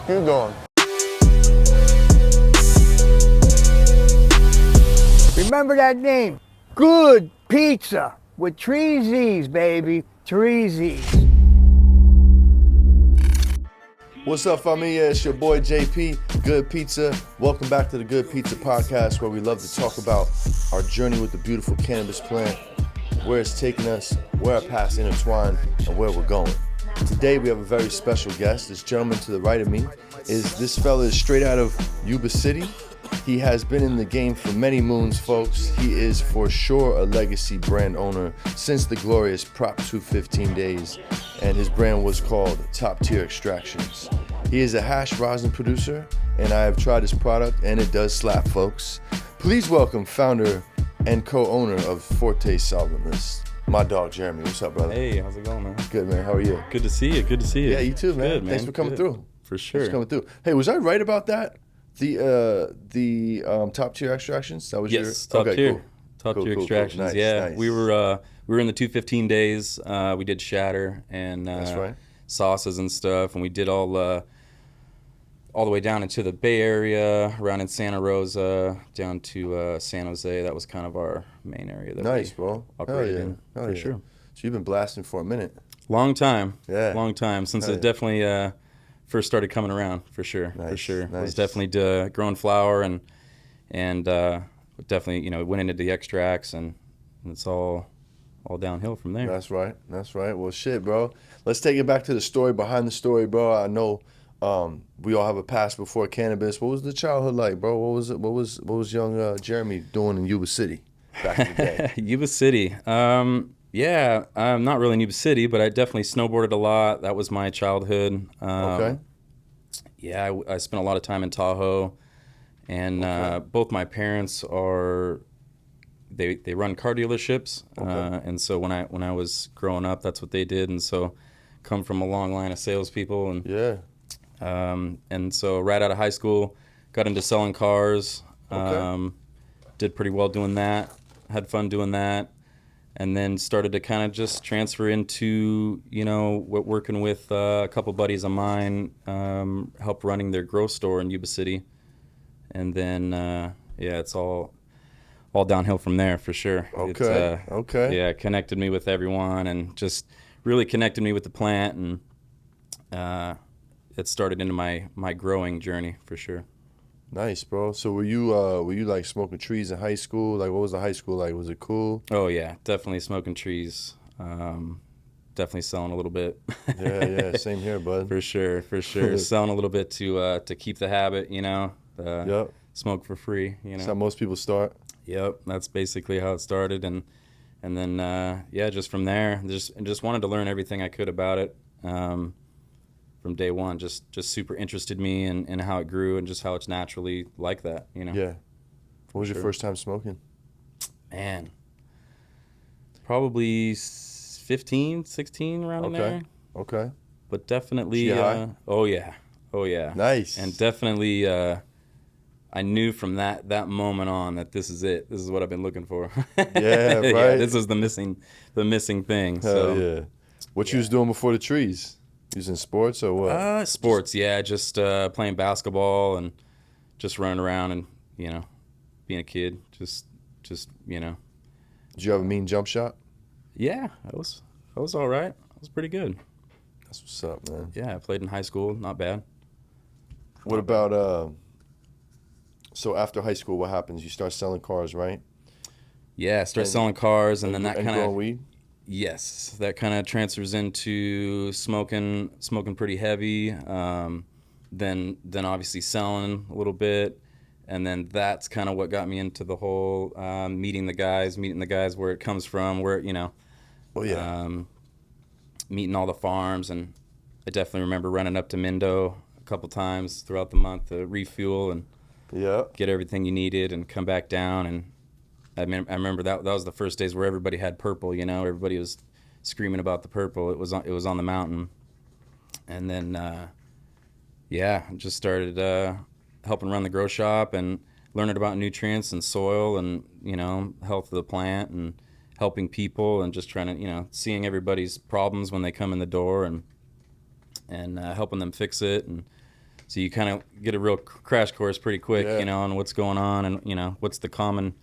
fuck you doing? Remember that name, Good Pizza, with 3 Z's, baby, 3 Z's. What's up, Famiglia? It's your boy JP, Good Pizza. Welcome back to the Good Pizza Podcast, where we love to talk about our journey with the beautiful cannabis plant, where it's taking us, where our paths intertwine, and where we're going. Today we have a very special guest. This gentleman to the right of me this fella is straight out of Yuba City. He has been in the game for many moons, folks. He is for sure a legacy brand owner since the glorious Prop 215 days, and his brand was called Top Tier Extractions. He is a hash rosin producer, and I have tried his product, and it does slap, folks. Please welcome founder and co-owner of Fortè Solventless, my dog Jeremy. What's up, brother? Hey, how's it going, man? Good, man. How are you? Good to see you. Good to see you. Yeah, you too, man. Good, man. Thanks for coming through. For sure. Thanks for coming through. Hey, was I right about that? The top tier extractions. That was yes, your top tier. Cool. Top cool, tier cool, extractions. Cool. Nice, yeah, nice. we were in the 215 days. We did shatter and That's right. sauces and stuff, and we did all the way down into the Bay Area, around in Santa Rosa, down to San Jose. That was kind of our main area that Nice, we bro. operated Hell yeah. in. Hell For yeah. sure. So you've been blasting for a minute. Long time. Yeah. Long time since Hell it yeah. definitely first started coming around. For sure. Nice, For sure. It nice. was definitely growing flower and definitely went into the extracts and it's all downhill from there. That's right. That's right. Well, shit, bro. Let's take it back to the story behind the story, bro. I know we all have a past before cannabis. What was the childhood like, bro? What was young Jeremy doing in Yuba City back in the day? Yuba City. Yeah, I'm not really in Yuba City, but I definitely snowboarded a lot. That was my childhood. Okay. Yeah, I spent a lot of time in Tahoe, and both my parents they run car dealerships, and so when I was growing up, that's what they did, and so come from a long line of salespeople, and Yeah. and so right out of high school, got into selling cars. Okay. Did pretty well doing that. Had fun doing that. And then started to kind of just transfer into, working with a couple buddies of mine, help running their grow store in Yuba City. And then, it's all downhill from there for sure. Okay. Okay. Yeah, connected me with everyone and just really connected me with the plant. And it started into my growing journey for sure. Nice, bro. So were you like smoking trees in high school? Like, what was the high school like? Was it cool? Oh yeah, definitely smoking trees. Definitely selling a little bit. Yeah, same here, bud. For sure. Selling a little bit to keep the habit, Yep. Smoke for free, That's how most people start. Yep, that's basically how it started, and then just from there, just wanted to learn everything I could about it. From day one, just super interested me in how it grew and just how it's naturally like that, Yeah. What was your first time smoking? Man, probably 15, 16 around in there. Okay. But definitely, Did you get high? Oh yeah. Nice. And definitely, I knew from that moment on that this is it. This is what I've been looking for. Yeah, right. Yeah, this is the missing thing. Hell So yeah. What you was doing before the trees? You was in sports or what? sports, yeah, just playing basketball and just running around and being a kid, just. Did you have a mean jump shot? Yeah, I was all right. I was pretty good. That's what's up, man. Yeah, I played in high school, not bad. What about so after high school, what happens? You start selling cars, right? Yeah, start selling cars, and then that kind growing of weed. yes, that kind of transfers into smoking pretty heavy. Then obviously selling a little bit, and then that's kind of what got me into the whole meeting the guys where it comes from, where Oh yeah. meeting all the farms, and I definitely remember running up to Mindo a couple times throughout the month to refuel and Yeah. get everything you needed and come back down. And I remember that was the first days where everybody had purple, everybody was screaming about the purple. It was on the mountain. And then just started helping run the grow shop and learning about nutrients and soil and health of the plant and helping people and just trying to seeing everybody's problems when they come in the door and helping them fix it. And So you kind of get a real crash course pretty quick, Yeah. you know, on what's going on and, you know, what's the common,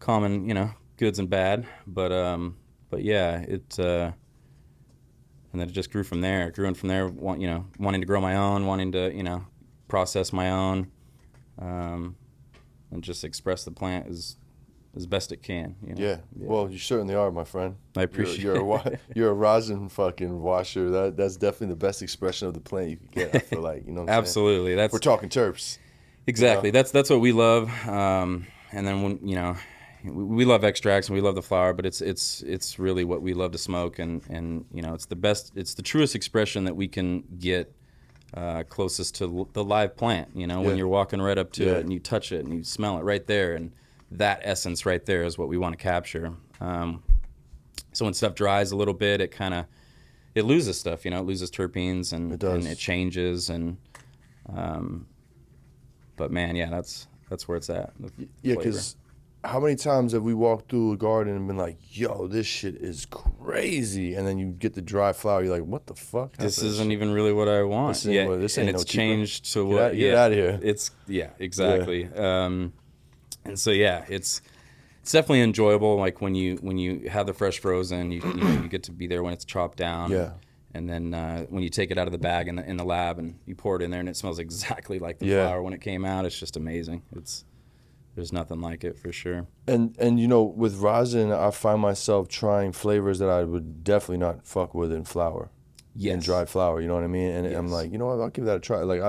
you know, goods and bad. But yeah, and then it just grew from there. It grew in from there, you know, wanting to grow my own, wanting to, you know, process my own, and just express the plant as best it can. You know? Yeah. Well, you certainly are, my friend. I appreciate you're a rosin fucking washer. That's definitely the best expression of the plant you could get, I feel like. You know what I'm Absolutely. saying? That's We're talking terps. exactly. You know? That's what we love. And then when, you know, we love extracts and we love the flower, but it's really what we love to smoke, and you know, it's the truest expression that we can get, closest to the live plant. You know, when you're walking right up to it and you touch it and you smell it right there, and that essence right there is what we want to capture. So when stuff dries a little bit, it loses stuff. You know, it loses terpenes and it changes but man, yeah, that's where it's at. Yeah, because how many times have we walked through a garden and been like, yo, this shit is crazy, and then you get the dry flower, you're like, what the fuck? This isn't even really what I want. This ain't and no it's changed to Get what? out, get out of here. It's exactly. And so yeah, it's definitely enjoyable. Like when you have the fresh frozen, you get to be there when it's chopped down. Yeah. And then when you take it out of the bag in the lab and you pour it in there and it smells exactly like the flower when it came out, it's just amazing. There's nothing like it for sure. And you know, with rosin, I find myself trying flavors that I would definitely not fuck with in flour. Yes. In dried flour, you know what I mean? And I'm like, you know what, I'll give that a try. Like,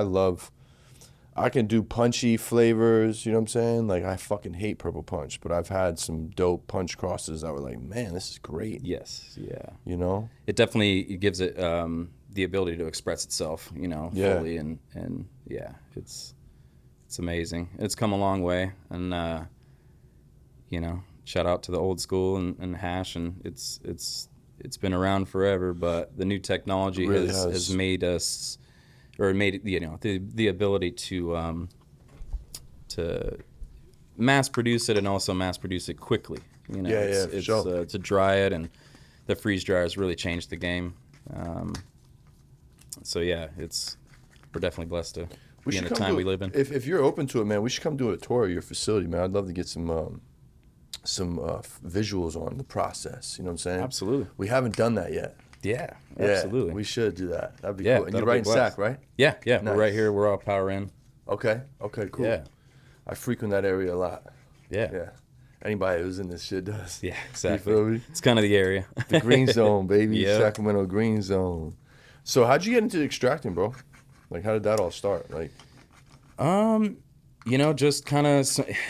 I can do punchy flavors, you know what I'm saying? Like, I fucking hate purple punch, but I've had some dope punch crosses that were like, man, this is great. Yes, yeah. You know? It definitely gives it the ability to express itself, you know, fully. And yeah, it's amazing. It's come a long way. And, you know, shout out to the old school and hash. And it's been around forever, but the new technology really has made us, or made it, you know, the ability to mass produce it and also mass produce it quickly. You know, it's sure. To dry it, and the freeze dryers really changed the game. So yeah, we're definitely blessed to be in the time we live in. If you're open to it, man, we should come do a tour of your facility, man. I'd love to get some visuals on the process. You know what I'm saying? Absolutely. We haven't done that yet. Yeah, absolutely. We should do that. That'd be cool. And you're right in Sac, right? Yeah. Nice. We're right here. We're all power in. Okay, cool. Yeah. I frequent that area a lot. Yeah. Anybody who's in this shit does. Yeah, exactly. You feel me? It's kind of the area. The green zone, baby. Yep. Sacramento green zone. So how'd you get into extracting, bro? Like, how did that all start? Like, you know, just kind of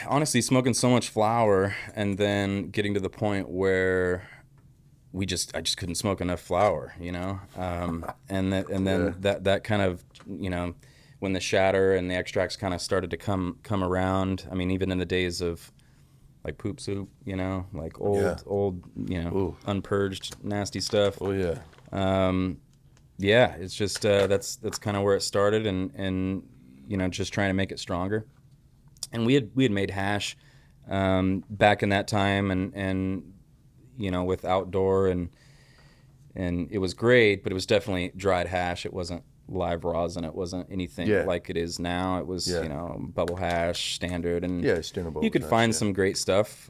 honestly smoking so much flower, and then getting to the point where I just couldn't smoke enough flower, you know, and then that kind of, you know, when the shatter and the extracts kind of started to come around. I mean, even in the days of like poop soup, you know, like old, you know, unpurged nasty stuff. oh yeah. Yeah, it's just that's kind of where it started, and you know, just trying to make it stronger. And we had made hash back in that time, and you know, with outdoor, and it was great, but it was definitely dried hash. It wasn't live rosin. It wasn't anything like it is now. It was you know, bubble hash standard, and you could find some great stuff.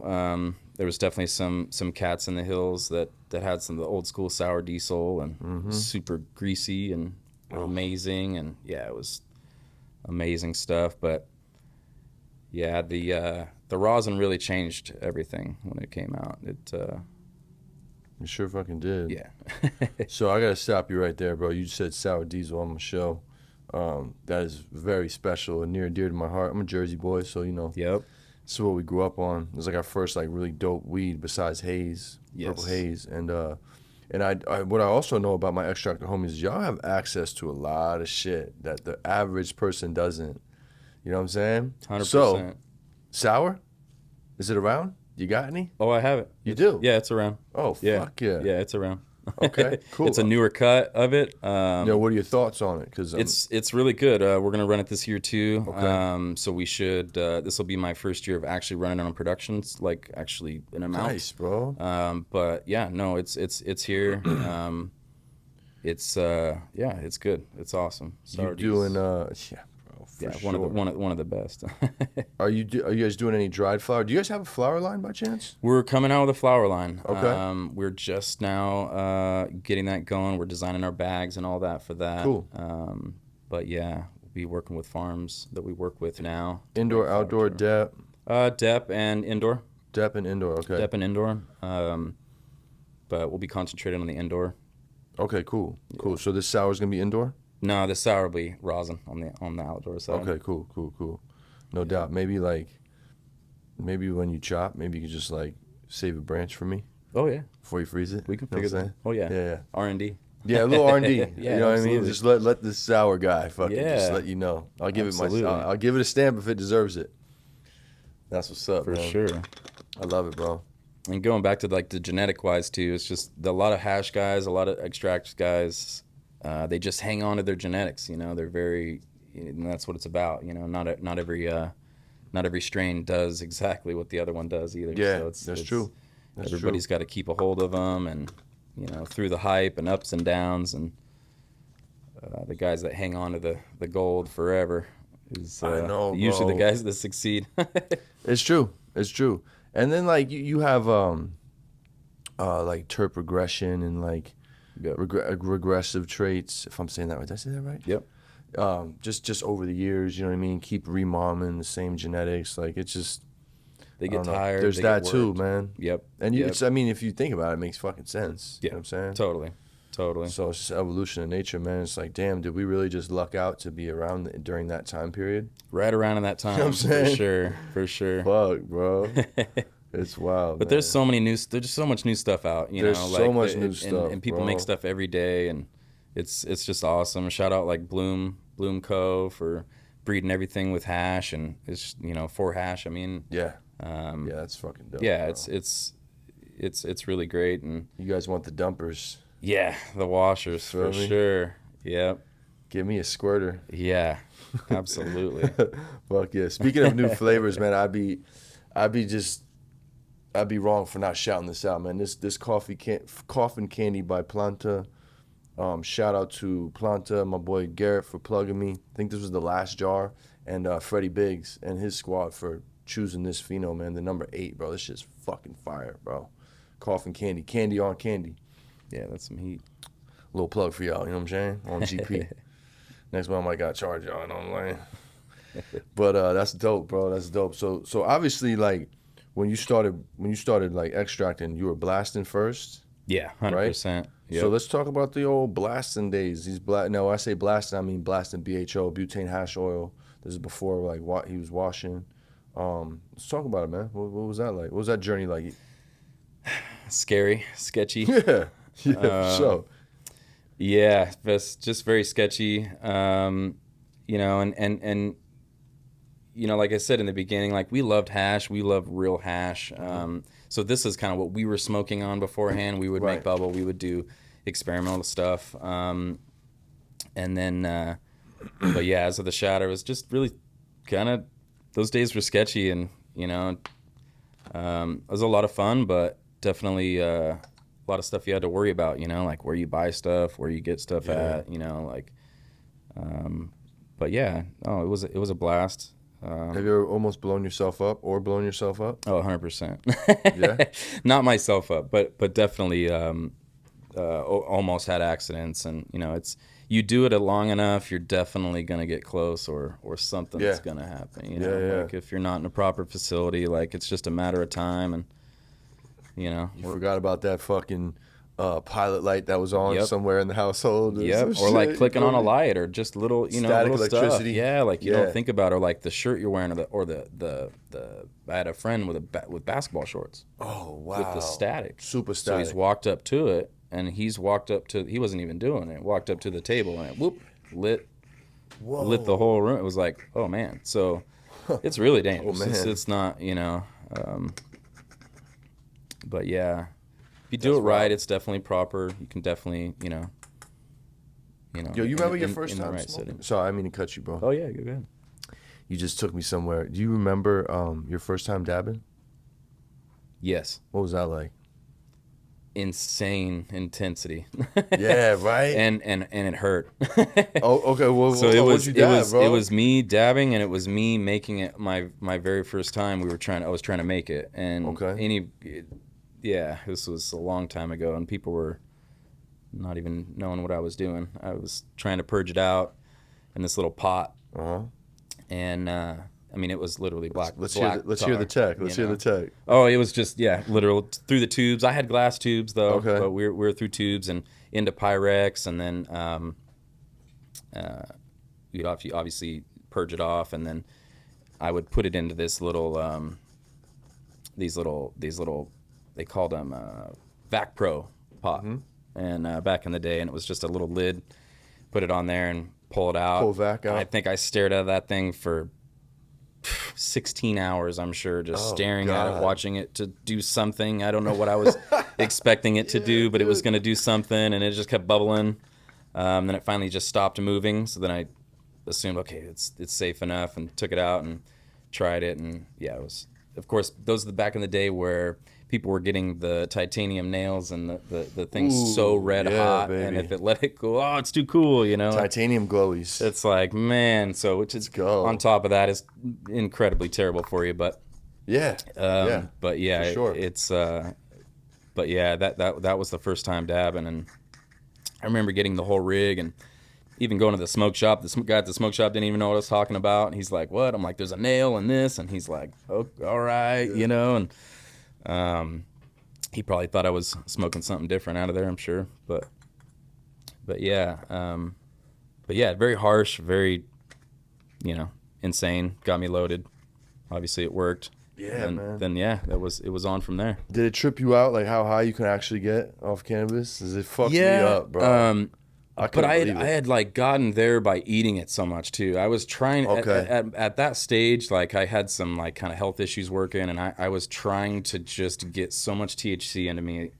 There was definitely some cats in the hills that had some of the old school sour diesel, and super greasy and amazing, and yeah, it was amazing stuff. But yeah, the rosin really changed everything when it came out. It sure fucking did. Yeah. So I gotta stop you right there, bro. You said sour diesel on my show. That is very special and near and dear to my heart. I'm a Jersey boy, so you know. Yep. This is what we grew up on. It was like our first like really dope weed besides haze, purple haze, and I what I also know about my extractor homies is y'all have access to a lot of shit that the average person doesn't. You know what I'm saying? 100%. So, sour, is it around? You got any? Oh, I have it. You do? Yeah, it's around. Oh, fuck yeah. Yeah, it's around. Okay, cool. It's a newer cut of it. What are your thoughts on it? Because it's really good. We're gonna run it this year too. Okay. So we should. This will be my first year of actually running it on productions, like actually an amount. Nice, bro. But yeah, no, it's here. it's it's good. It's awesome. You doing bro, yeah, sure. one of the best. Are you guys doing any dried flower? Do you guys have a flower line by chance? We're coming out with a flower line. Okay. We're just now getting that going. We're designing our bags and all that for that. Cool. But yeah, we'll be working with farms that we work with now. Indoor, outdoor, dep? Dep and indoor. Dep and indoor, okay. Dep and indoor. But we'll be concentrating on the indoor. Okay, cool. Cool. So this sour is going to be indoor? No, the sour will be rosin on the outdoor side. Okay, cool. No doubt. Maybe when you chop, maybe you could just like save a branch for me Oh yeah, before you freeze it. we can You know figure what I'm that. Oh yeah, Yeah. R&D. Yeah, a little R&D. Yeah, you know what I mean? absolutely. Just let the sour guy fucking just Yeah. let you know. I'll give Absolutely. I'll give it a stamp if it deserves it. That's what's up, For man. sure. I love it, bro. And going back to like the genetic wise too, it's just a lot of hash guys, a lot of extract guys. They just hang on to their genetics. You know, they're very, and that's what it's about. You know, not every strain does exactly what the other one does either. Yeah, so that's true. That's everybody's got to keep a hold of them, and you know, through the hype and ups and downs, and the guys that hang on to the gold forever is I know, usually bro. the guys that succeed. It's true. And then like you have like terp regression and like Yep. regressive traits. If I'm saying that right, did I say that right? Yep. Just over the years, you know what I mean. Keep remomming the same genetics. Like it's just They I get don't know. tired. There's they that get too, worked. man. Yep. And Yep. it's, I mean, if you think about it, it makes fucking sense. You know what I'm saying? Totally. So it's just evolution of nature, man. It's like, damn, did we really just luck out to be around during that time period? Right around in that time, know what I'm saying? for sure. Fuck, bro. It's wild. But man. there's just so much new stuff out. There's know, so like, much new stuff, and people bro. make stuff every day, and it's just awesome. Shout out like Bloom Co. for breeding everything with hash, and it's for hash. I mean, Yeah, that's fucking dope. yeah, bro. it's really great, and You guys want the dumpers? yeah, the washers Feel for me? sure. Yep. Give me a squirter. Yeah, absolutely. Fuck yeah. Speaking of new flavors, man, I'd be wrong for not shouting this out, man. This coffin candy by Planta. Shout out to Planta, my boy Garrett for plugging me. I think this was the last jar, and Freddie Biggs and his squad for choosing this pheno, man. The number 8, bro. This shit's fucking fire, bro. Coffin candy on candy. Yeah, that's some heat. Little plug for y'all, you know what I'm saying? On GP. Next one I might gotta charge y'all, you know what I'm saying? But that's dope, bro. That's dope. So obviously, like when you started like extracting, you were blasting first. Yeah, 100%. Yep. So let's talk about the old blasting days. No, I say blasting, I mean blasting BHO, butane hash oil. This is before like what he was washing. Let's talk about it, man. What was that like? What was that journey like? Scary, sketchy. Yeah, for sure. Yeah, that's just very sketchy. And like I said in the beginning, like we loved hash, we love real hash. So this is kind of what we were smoking on beforehand. We would Right. make bubble, we would do experimental stuff, and then, but yeah, as of the shadow, it was just really kind of those days were sketchy, and it was a lot of fun, but definitely a lot of stuff you had to worry about. Like where you buy stuff, where you get stuff at. But yeah, it was a blast. Have you ever almost blown yourself up or blown yourself up? Oh, 100%. Yeah? Not myself up, but definitely almost had accidents. And, it's you do it long enough, you're definitely going to get close or something's Yeah. going to happen. Yeah. Like if you're not in a proper facility, like it's just a matter of time. And, You forgot about that fucking pilot light that was on Yep. somewhere in the household. Yep, some or like shit, clicking you on know? a light, or just little, Static little electricity. stuff. Yeah, like you Yeah. don't think about it, or like the shirt you're wearing, or the I had a friend with basketball shorts Oh, wow. with the static. Super So static. he's walked up to it, and he wasn't even doing it. Walked up to the table, and it lit the whole room. It was like, oh man. So it's really dangerous. Oh, man. It's not, but yeah. If you do That's it right, wild. it's definitely proper. You can definitely, Yo, you remember your first in the time right smoking? setting. Sorry, I didn't mean to cut you, bro. Oh yeah, go ahead. You just took me somewhere. Do you remember your first time dabbing? Yes. What was that like? insane intensity. Yeah, right. And it hurt. Oh, okay. Well, So what'd you dab, bro? it was me dabbing, and it was me making it my very first time. I was trying to make it, and Okay. this was a long time ago, and people were not even knowing what I was doing. I was trying to purge it out in this little pot, and I mean, it was literally black. Let's black hear the tech. Let's hear the tech. Oh, it was just literal through the tubes. I had glass tubes though, Okay. but we were through tubes and into Pyrex, and then you'd obviously purge it off, and then I would put it into this little these little they called them Vac Pro pot, and back in the day, and it was just a little lid. Put it on there and pull it out. Pull Vac out. I think I stared at that thing for 16 hours, I'm sure, just staring at it, watching it to do something. I don't know what I was expecting it to do, but it was going to do something, and it just kept bubbling. Then it finally just stopped moving, so then I assumed, okay, it's safe enough, and took it out and tried it, and yeah, it was. Of course, those are the back in the day where people were getting the titanium nails and the thing's so red hot, baby. And if it let it go, it's too cool, you know. Titanium glowies. It's like, man, so which is on top of that is incredibly terrible for you, but but yeah, for sure. It's but yeah, that was the first time dabbing, and I remember getting the whole rig and even going to the smoke shop. The guy at the smoke shop didn't even know what I was talking about. And he's like, "What?" I'm like, "There's a nail in this," and he's like, "Oh, all right," you know, and he probably thought I was smoking something different out of there, I'm sure, but yeah, very harsh, very, insane. Got me loaded. Obviously, it worked. Yeah, and man. Then it was on from there. Did it trip you out, like how high you can actually get off cannabis? Does it fuck me up, bro? I had like gotten there by eating it so much too. I was trying at that stage, like I had some like kind of health issues working, and I was trying to just get so much THC into me,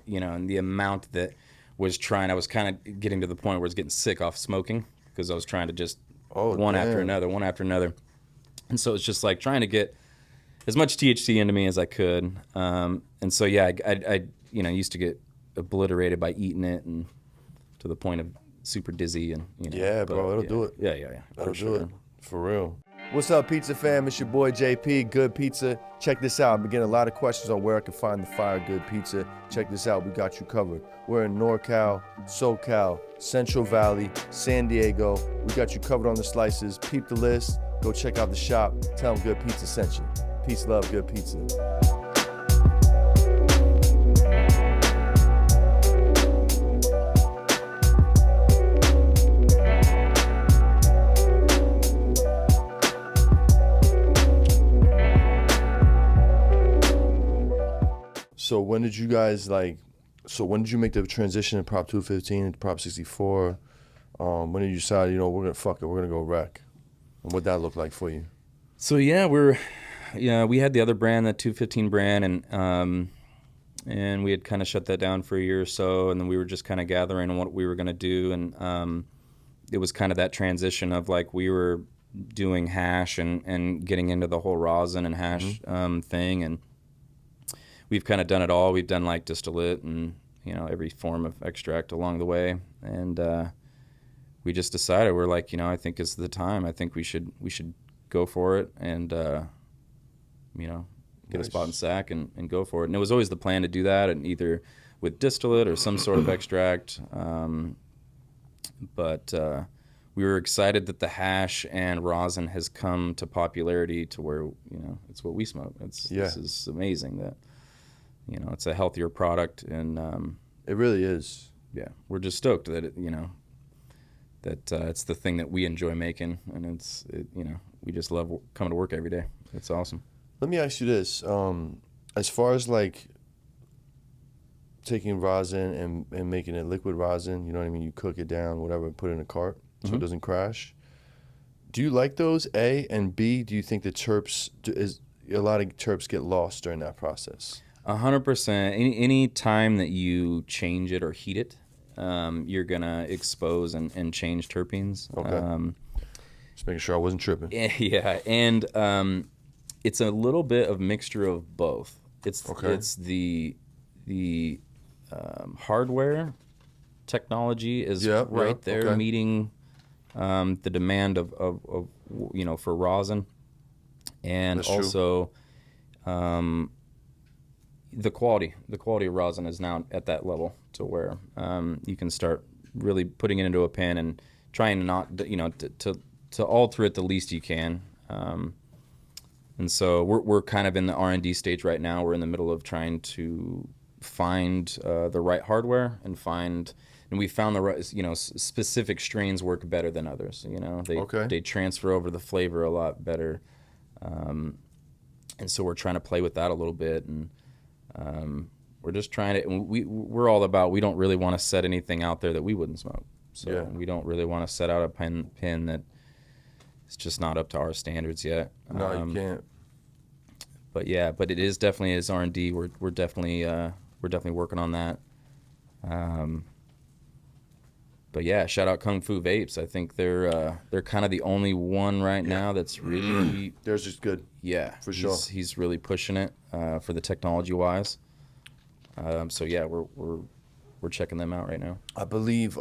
and the amount that was I was kind of getting to the point where I was getting sick off smoking because I was trying to just one after another. And so it's just like trying to get as much THC into me as I could. And so, yeah, I used to get obliterated by eating it and to the point of super dizzy and, Yeah, bro, it'll do it. Yeah. That'll do it. For real. What's up, pizza fam? It's your boy JP, Good Pizza. Check this out. I've been getting a lot of questions on where I can find the fire Good Pizza. Check this out. We got you covered. We're in NorCal, SoCal, Central Valley, San Diego. We got you covered on the slices. Peep the list. Go check out the shop. Tell them Good Pizza sent you. Peace, love, Good Pizza. So when did you guys when did you make the transition to Prop 215 to Prop 64? When did you decide, we're going to fuck it, we're going to go rec? And what'd that look like for you? So yeah, we had the other brand, the 215 brand, and we had kind of shut that down for a year or so, and then we were just kind of gathering on what we were going to do, and it was kind of that transition of like we were doing hash and getting into the whole rosin and hash thing, and we've kind of done it all. We've done like distillate and every form of extract along the way, and we just decided we're like, I think it's the time. I think we should go for it and get a spot in sack and go for it. And it was always the plan to do that, and either with distillate or some sort of extract. But we were excited that the hash and rosin has come to popularity to where it's what we smoke. This is amazing that it's a healthier product, and it really is. Yeah, we're just stoked that it's the thing that we enjoy making, and we just love coming to work every day. It's awesome. Let me ask you this: as far as like taking rosin and making it liquid rosin, you know what I mean? You cook it down, whatever, and put it in a cart so it doesn't crash. Do you like those? A, and B, do you think the terps a lot of terps get lost during that process? 100%. Any time that you change it or heat it, you're gonna expose and change terpenes. Okay. Just making sure I wasn't tripping. Yeah, and it's a little bit of mixture of both. It's the hardware technology is right there, okay. meeting the demand of for rosin, and That's also the quality of rosin is now at that level to where you can start really putting it into a pen and trying not to alter it the least you can. And so we're kind of in the R&D stage right now. We're in the middle of trying to find the right hardware and we found the right, specific strains work better than others. They transfer over the flavor a lot better. And so we're trying to play with that a little bit, and we're just trying to. And we're all about. We don't really want to set anything out there that we wouldn't smoke. So we don't really want to set out a pen that is just not up to our standards yet. No, you can't. But it is definitely as R&D. We're definitely working on that. But yeah, shout out Kung Fu Vapes. I think they're kind of the only one right now that's really. Theirs is good. Yeah, for sure. He's really pushing it for the technology wise. So yeah, we're checking them out right now. I believe.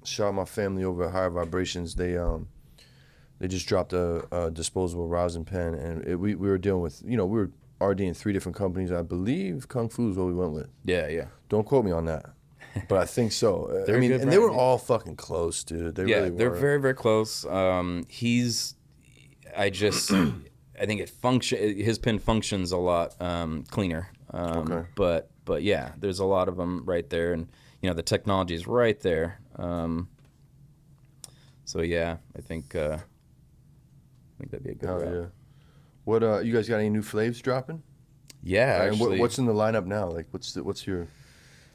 Shout out my family over at Higher Vibrations. They just dropped a disposable rosin pen, and we were dealing with we were RDing 3 different companies. I believe Kung Fu is what we went with. Yeah. Don't quote me on that. But I think so. I mean, and they were all fucking close, dude. They really were. They're very, very close. I think his pen functions a lot cleaner. Okay. But yeah, there's a lot of them right there, and the technology is right there. So yeah, I think that'd be a good route. Yeah. What you guys got any new flavors dropping? Yeah, actually. And what's in the lineup now? Like, what's your?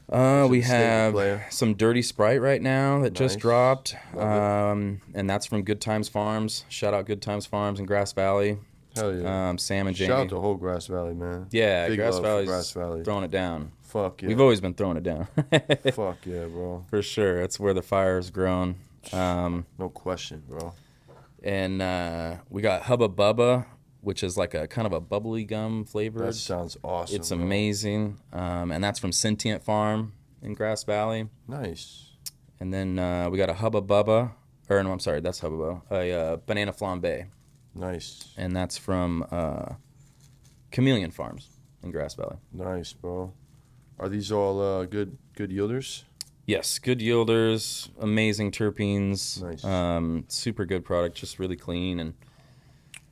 We have some Dirty Sprite right now that just dropped, and that's from Good Times Farms. Shout out Good Times Farms in Grass Valley. Hell yeah. Sam and Jamie. Shout out to whole Grass Valley, man. Yeah, Big Grass love Valley's for Grass Valley. Throwing it down. Fuck yeah. We've always been throwing it down. Fuck yeah, bro. For sure. That's where the fire's grown. No question, bro. And we got Hubba Bubba, which is like a kind of a bubbly gum flavored. That sounds awesome. It's amazing. And that's from Sentient Farm in Grass Valley. Nice. And then we got a Hubba Bubba. Or no, I'm sorry, that's Hubba Bubba. A Banana Flambe. Nice. And that's from Chameleon Farms in Grass Valley. Nice, bro. Are these all good yielders? Yes, good yielders, amazing terpenes. Nice. Super good product, just really clean. And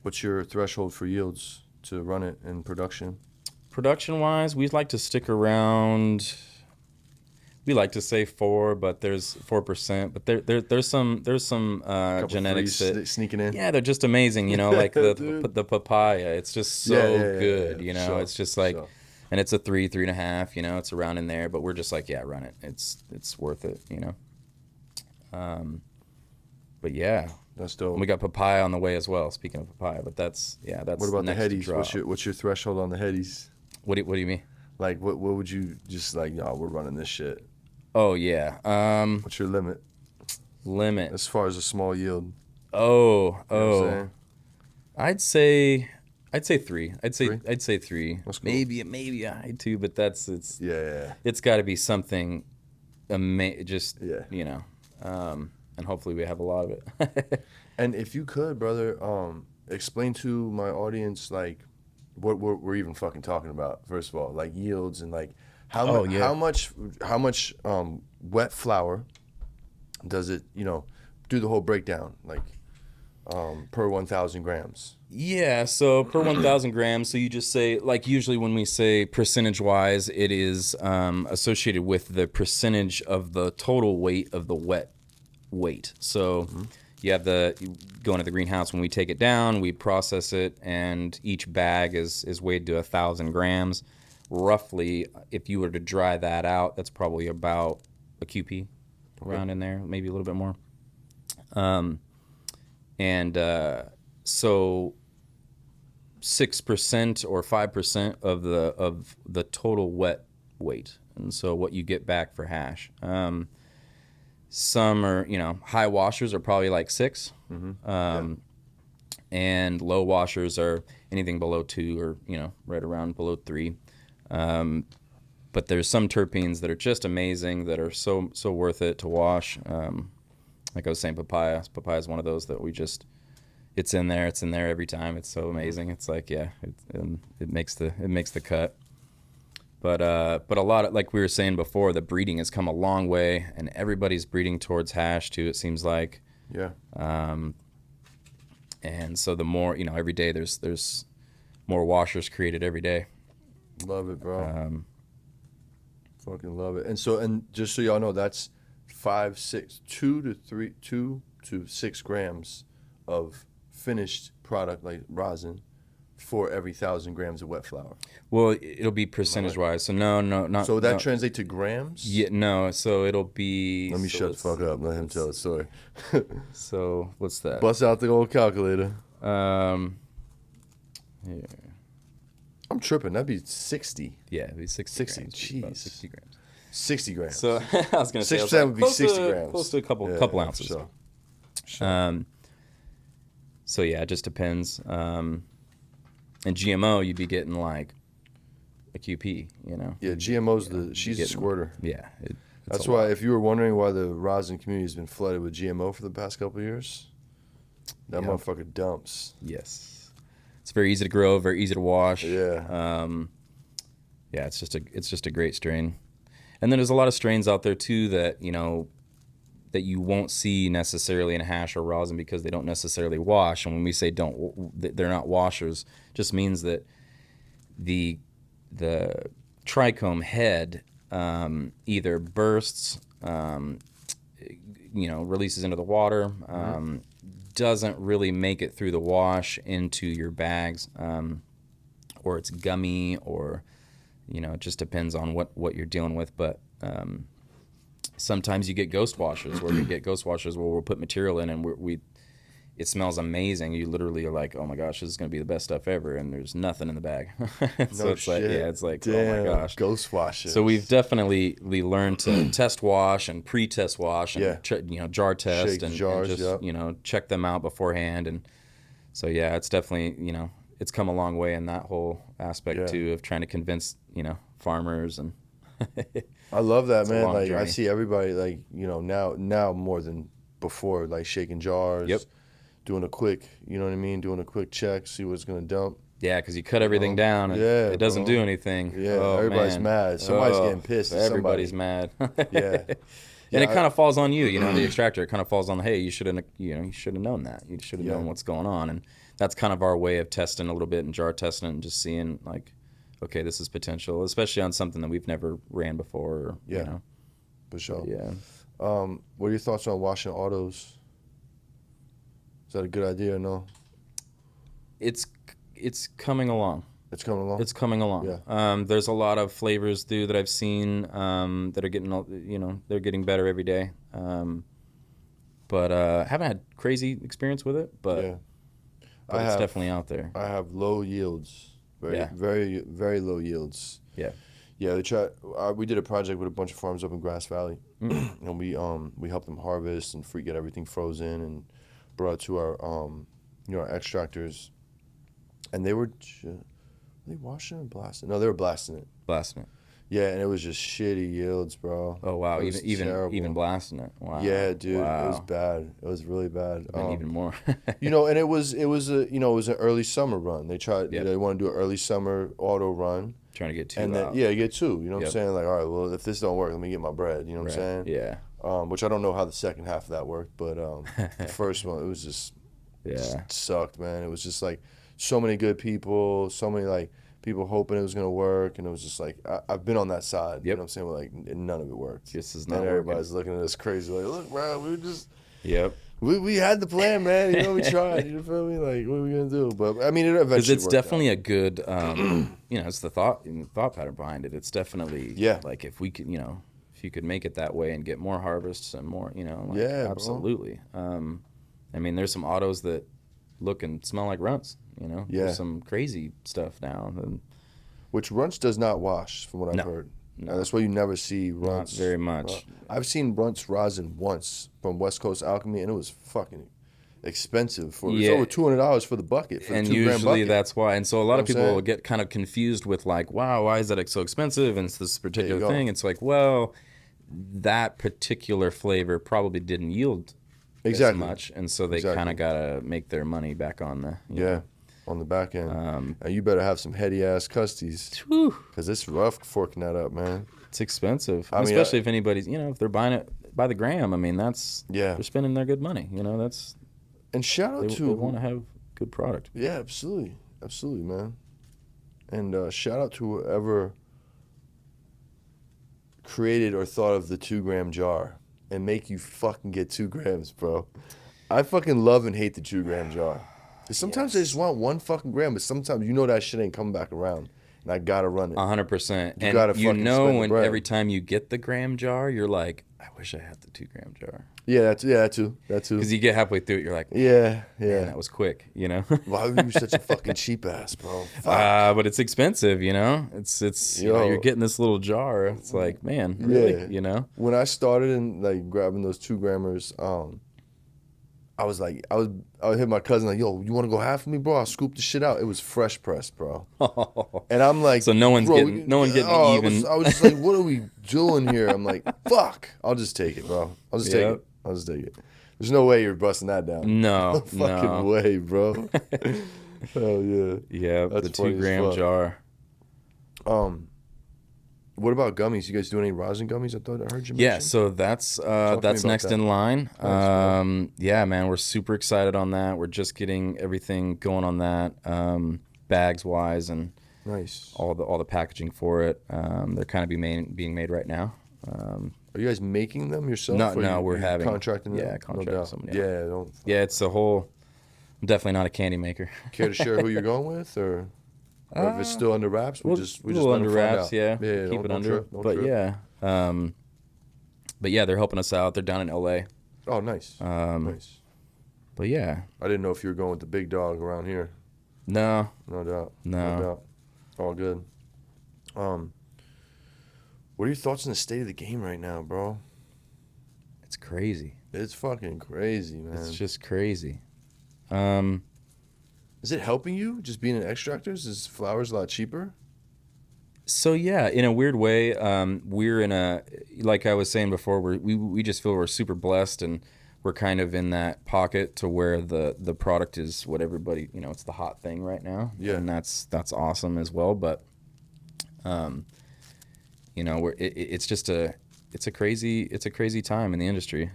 what's your threshold for yields to run it in production? Production-wise, we'd like to stick around. We like to say 4, but there's 4%. But there's some genetics that sneaking in. Yeah, they're just amazing. Like the papaya. It's just so good. Sure, it's just like, and it's a 3.5. It's around in there. But we're just like, yeah, run it. It's worth it. But yeah, that's dope. And we got papaya on the way as well. Speaking of papaya, but that's. What about the headies? What's your threshold on the headies? What do you mean? Like, what would you just like? No, we're running this shit. Oh yeah. What's your limit? As far as a small yield. I'd say 3. I'd say 3. That's cool. Maybe a high 2, but it's yeah. It's got to be something and hopefully we have a lot of it. And if you could, brother, explain to my audience like what we're even fucking talking about. First of all, like yields and like how much wet flour does it do the whole breakdown like per 1,000 grams. Yeah, so per 1,000 grams, so you just say, like usually when we say percentage-wise, it is associated with the percentage of the total weight of the wet weight. So you go into the greenhouse. When we take it down, we process it, and each bag is weighed to 1,000 grams. Roughly, if you were to dry that out, that's probably about a QP around in there, maybe a little bit more. So 6% or 5% of the total wet weight, and so what you get back for hash. Some are, high washers are probably like 6, and low washers are anything below 2 or right around below 3. But there's some terpenes that are just amazing, that are so worth it to wash. Like I was saying, papaya. Papaya is one of those that we just, it's in there every time. It's so amazing. It's like, yeah, it makes the cut. But a lot of, like we were saying before, the breeding has come a long way, and everybody's breeding towards hash too, it seems like. Yeah. And so the more, every day there's more washers created every day. Love it, bro. Fucking love it. And just so y'all know, that's 2 to 6 grams of finished product like rosin for every 1,000 grams of wet flour. Well, it'll be percentage wise. So no, not. So that no. translates to grams? Yeah, no. So it'll be. Let me shut the fuck up. Let him tell the story. So what's that? Bust out the old calculator. Here. I'm tripping. That'd be 60. Yeah, it'd be 60 grams. Jeez. About 60 grams. 60 grams. So I was gonna say 6% would be 60 grams. Close to a couple ounces. Sure. So yeah, it just depends. And GMO, you'd be getting like a QP, Yeah, GMO's she's a squirter. Yeah. That's why, if you were wondering why the rosin community has been flooded with GMO for the past couple of years, that motherfucker dumps. Yes. It's very easy to grow, very easy to wash. Yeah. Yeah, it's just a great strain. And then there's a lot of strains out there too that, that you won't see necessarily in hash or rosin because they don't necessarily wash. And when we say they're not washers, just means that the trichome head either bursts, releases into the water, doesn't really make it through the wash into your bags, or it's gummy, or it just depends on what you're dealing with. But sometimes you get ghost washers where we'll put material in and it smells amazing. You literally are like, oh my gosh, this is gonna be the best stuff ever, and there's nothing in the bag. So No it's shit. like, yeah, it's like, Damn, oh my gosh, ghost washers. So we've definitely learned to test wash and pre-test wash and jar test. Shake and jars, just check them out beforehand. And so yeah, it's definitely it's come a long way in that whole aspect too, of trying to convince farmers. And I love that, man. Like journey. I see everybody like now more than before, like shaking jars. Yep. Doing a quick, doing a quick check, see what's gonna dump. Yeah, because you cut everything down and it doesn't do anything. Yeah, oh, everybody's man. mad. Somebody's getting pissed. Everybody's mad. Yeah. And it kind of falls on you, the extractor. It kind of falls on hey, you should have known that. You should have known what's going on. And that's kind of our way of testing a little bit and jar testing it and just seeing like, okay, this is potential, especially on something that we've never ran before. Or, for sure. But, yeah. What are your thoughts on washing autos? Is that a good idea or no? It's coming along. It's coming along? It's coming along. Yeah. There's a lot of flavors too that I've seen that are getting, they're getting better every day. But haven't had crazy experience with it, but, it's definitely out there. I have low yields. Very, very low yields. Yeah. Yeah, we did a project with a bunch of farms up in Grass Valley, and we helped them harvest and get everything frozen and brought it to our our extractors, and they were they washing it or blasting? No, they were blasting it. Blasting it. Yeah, and it was just shitty yields, bro. Oh wow, even blasting it. Wow. Yeah, dude, wow. It was bad. It was really bad. Even more. And it was an early summer run. They tried. They want to do an early summer auto run. Trying to get two. And then get two. You know what I'm saying? Like, all right, well, if this don't work, let me get my bread. You know what I'm saying? Yeah. Which I don't know how the second half of that worked, but the first one, it was just sucked, man. It was just like so many good people, so many like people hoping it was gonna work, and it was just like I've been on that side. You know what I'm saying? Where, like none of it worked. This is not and working. Everybody's looking at us crazy, like, look, bro, we were just. Yep. We had the plan, man. We tried. You feel me? Like, what are we gonna do? But I mean, it eventually. Because it's definitely a good, it's the thought pattern behind it. It's definitely like if we could, if you could make it that way and get more harvests and more, absolutely. I mean, there's some autos that look and smell like runts. There's some crazy stuff now. Which runts does not wash, from what I've heard. No. That's why you never see runts. Not very much. I've seen runts rosin once from West Coast Alchemy, and it was expensive. It's Yeah. over $200 for the bucket, for And the 2 gram usually bucket. that's why. And so a lot of You know what I'm people saying? get kind of confused with like, wow, why is that so expensive? And it's this particular go. thing. It's like, well, that particular flavor probably didn't yield Exactly. as much, and so they Exactly. kind of gotta make their money back on the on the back end. And you better have some heady ass custies, because it's rough forking that up, man. It's expensive. I mean, especially if anybody's, if they're buying it by the gram. I mean, they're spending their good money. That's And shout out they want to have good product. Yeah, absolutely, man. And shout out to whoever created or thought of the 2 gram jar and make you fucking get 2 grams, bro. I fucking love and hate the 2 gram jar. Sometimes I just want 1 fucking gram, but sometimes that shit ain't coming back around, and I gotta run it. 100%. You gotta And you fucking know spend the when bread. every time you get the gram jar, you're like, I wish I had the 2 gram jar. That too. Because you get halfway through it, you're like, Yeah. man, that was quick, Why are you such a fucking cheap ass, bro? Fuck. But it's expensive, It's you're getting this little jar. It's like, man, really, When I started in like grabbing those 2 grammers, I was like, I would hit my cousin like, yo, you want to go half of me, bro? I'll scoop the shit out. It was fresh pressed, bro. And I'm like, so no one's bro, getting even. I was just like, what are we doing here? I'm like, fuck, I'll just take it, bro. I'll just take it. There's no way you're busting that down. No, fucking way, bro. Hell yeah. Yeah, That's the funny 2 as gram fuck. jar. What about gummies? You guys do any rosin gummies? I thought I heard you mention. Yeah, so that's about next that. in line. Nice, Yeah, man, we're super excited on that. We're just getting everything going on that, bags wise, and Nice. all the packaging for it. They're kind of being made right now. Are you guys making them yourself? No, we're having contracting them. Yeah, contracting doubt. someone. Don't. Yeah, it's a whole. I'm definitely not a candy maker. Care to share who you're going with, or if it's still under wraps, we just let under them find wraps. out. Yeah, Keep keep it don't under. trip, don't But trip. yeah, but yeah, they're helping us out. They're down in LA. Oh, nice. Nice. But yeah, I didn't know if you were going with the big dog around here. no, No doubt. No. doubt. All good. What are your thoughts on the state of the game right now, bro? it's crazy. It's fucking crazy, man. It's just crazy. Is it helping you just being an extractors? Is flowers a lot cheaper? So yeah, in a weird way, we're in a, like I was saying before, we just feel we're super blessed, and we're kind of in that pocket to where the product is what everybody, it's the hot thing right now. Yeah. And that's awesome as well. But, it's a crazy time in the industry.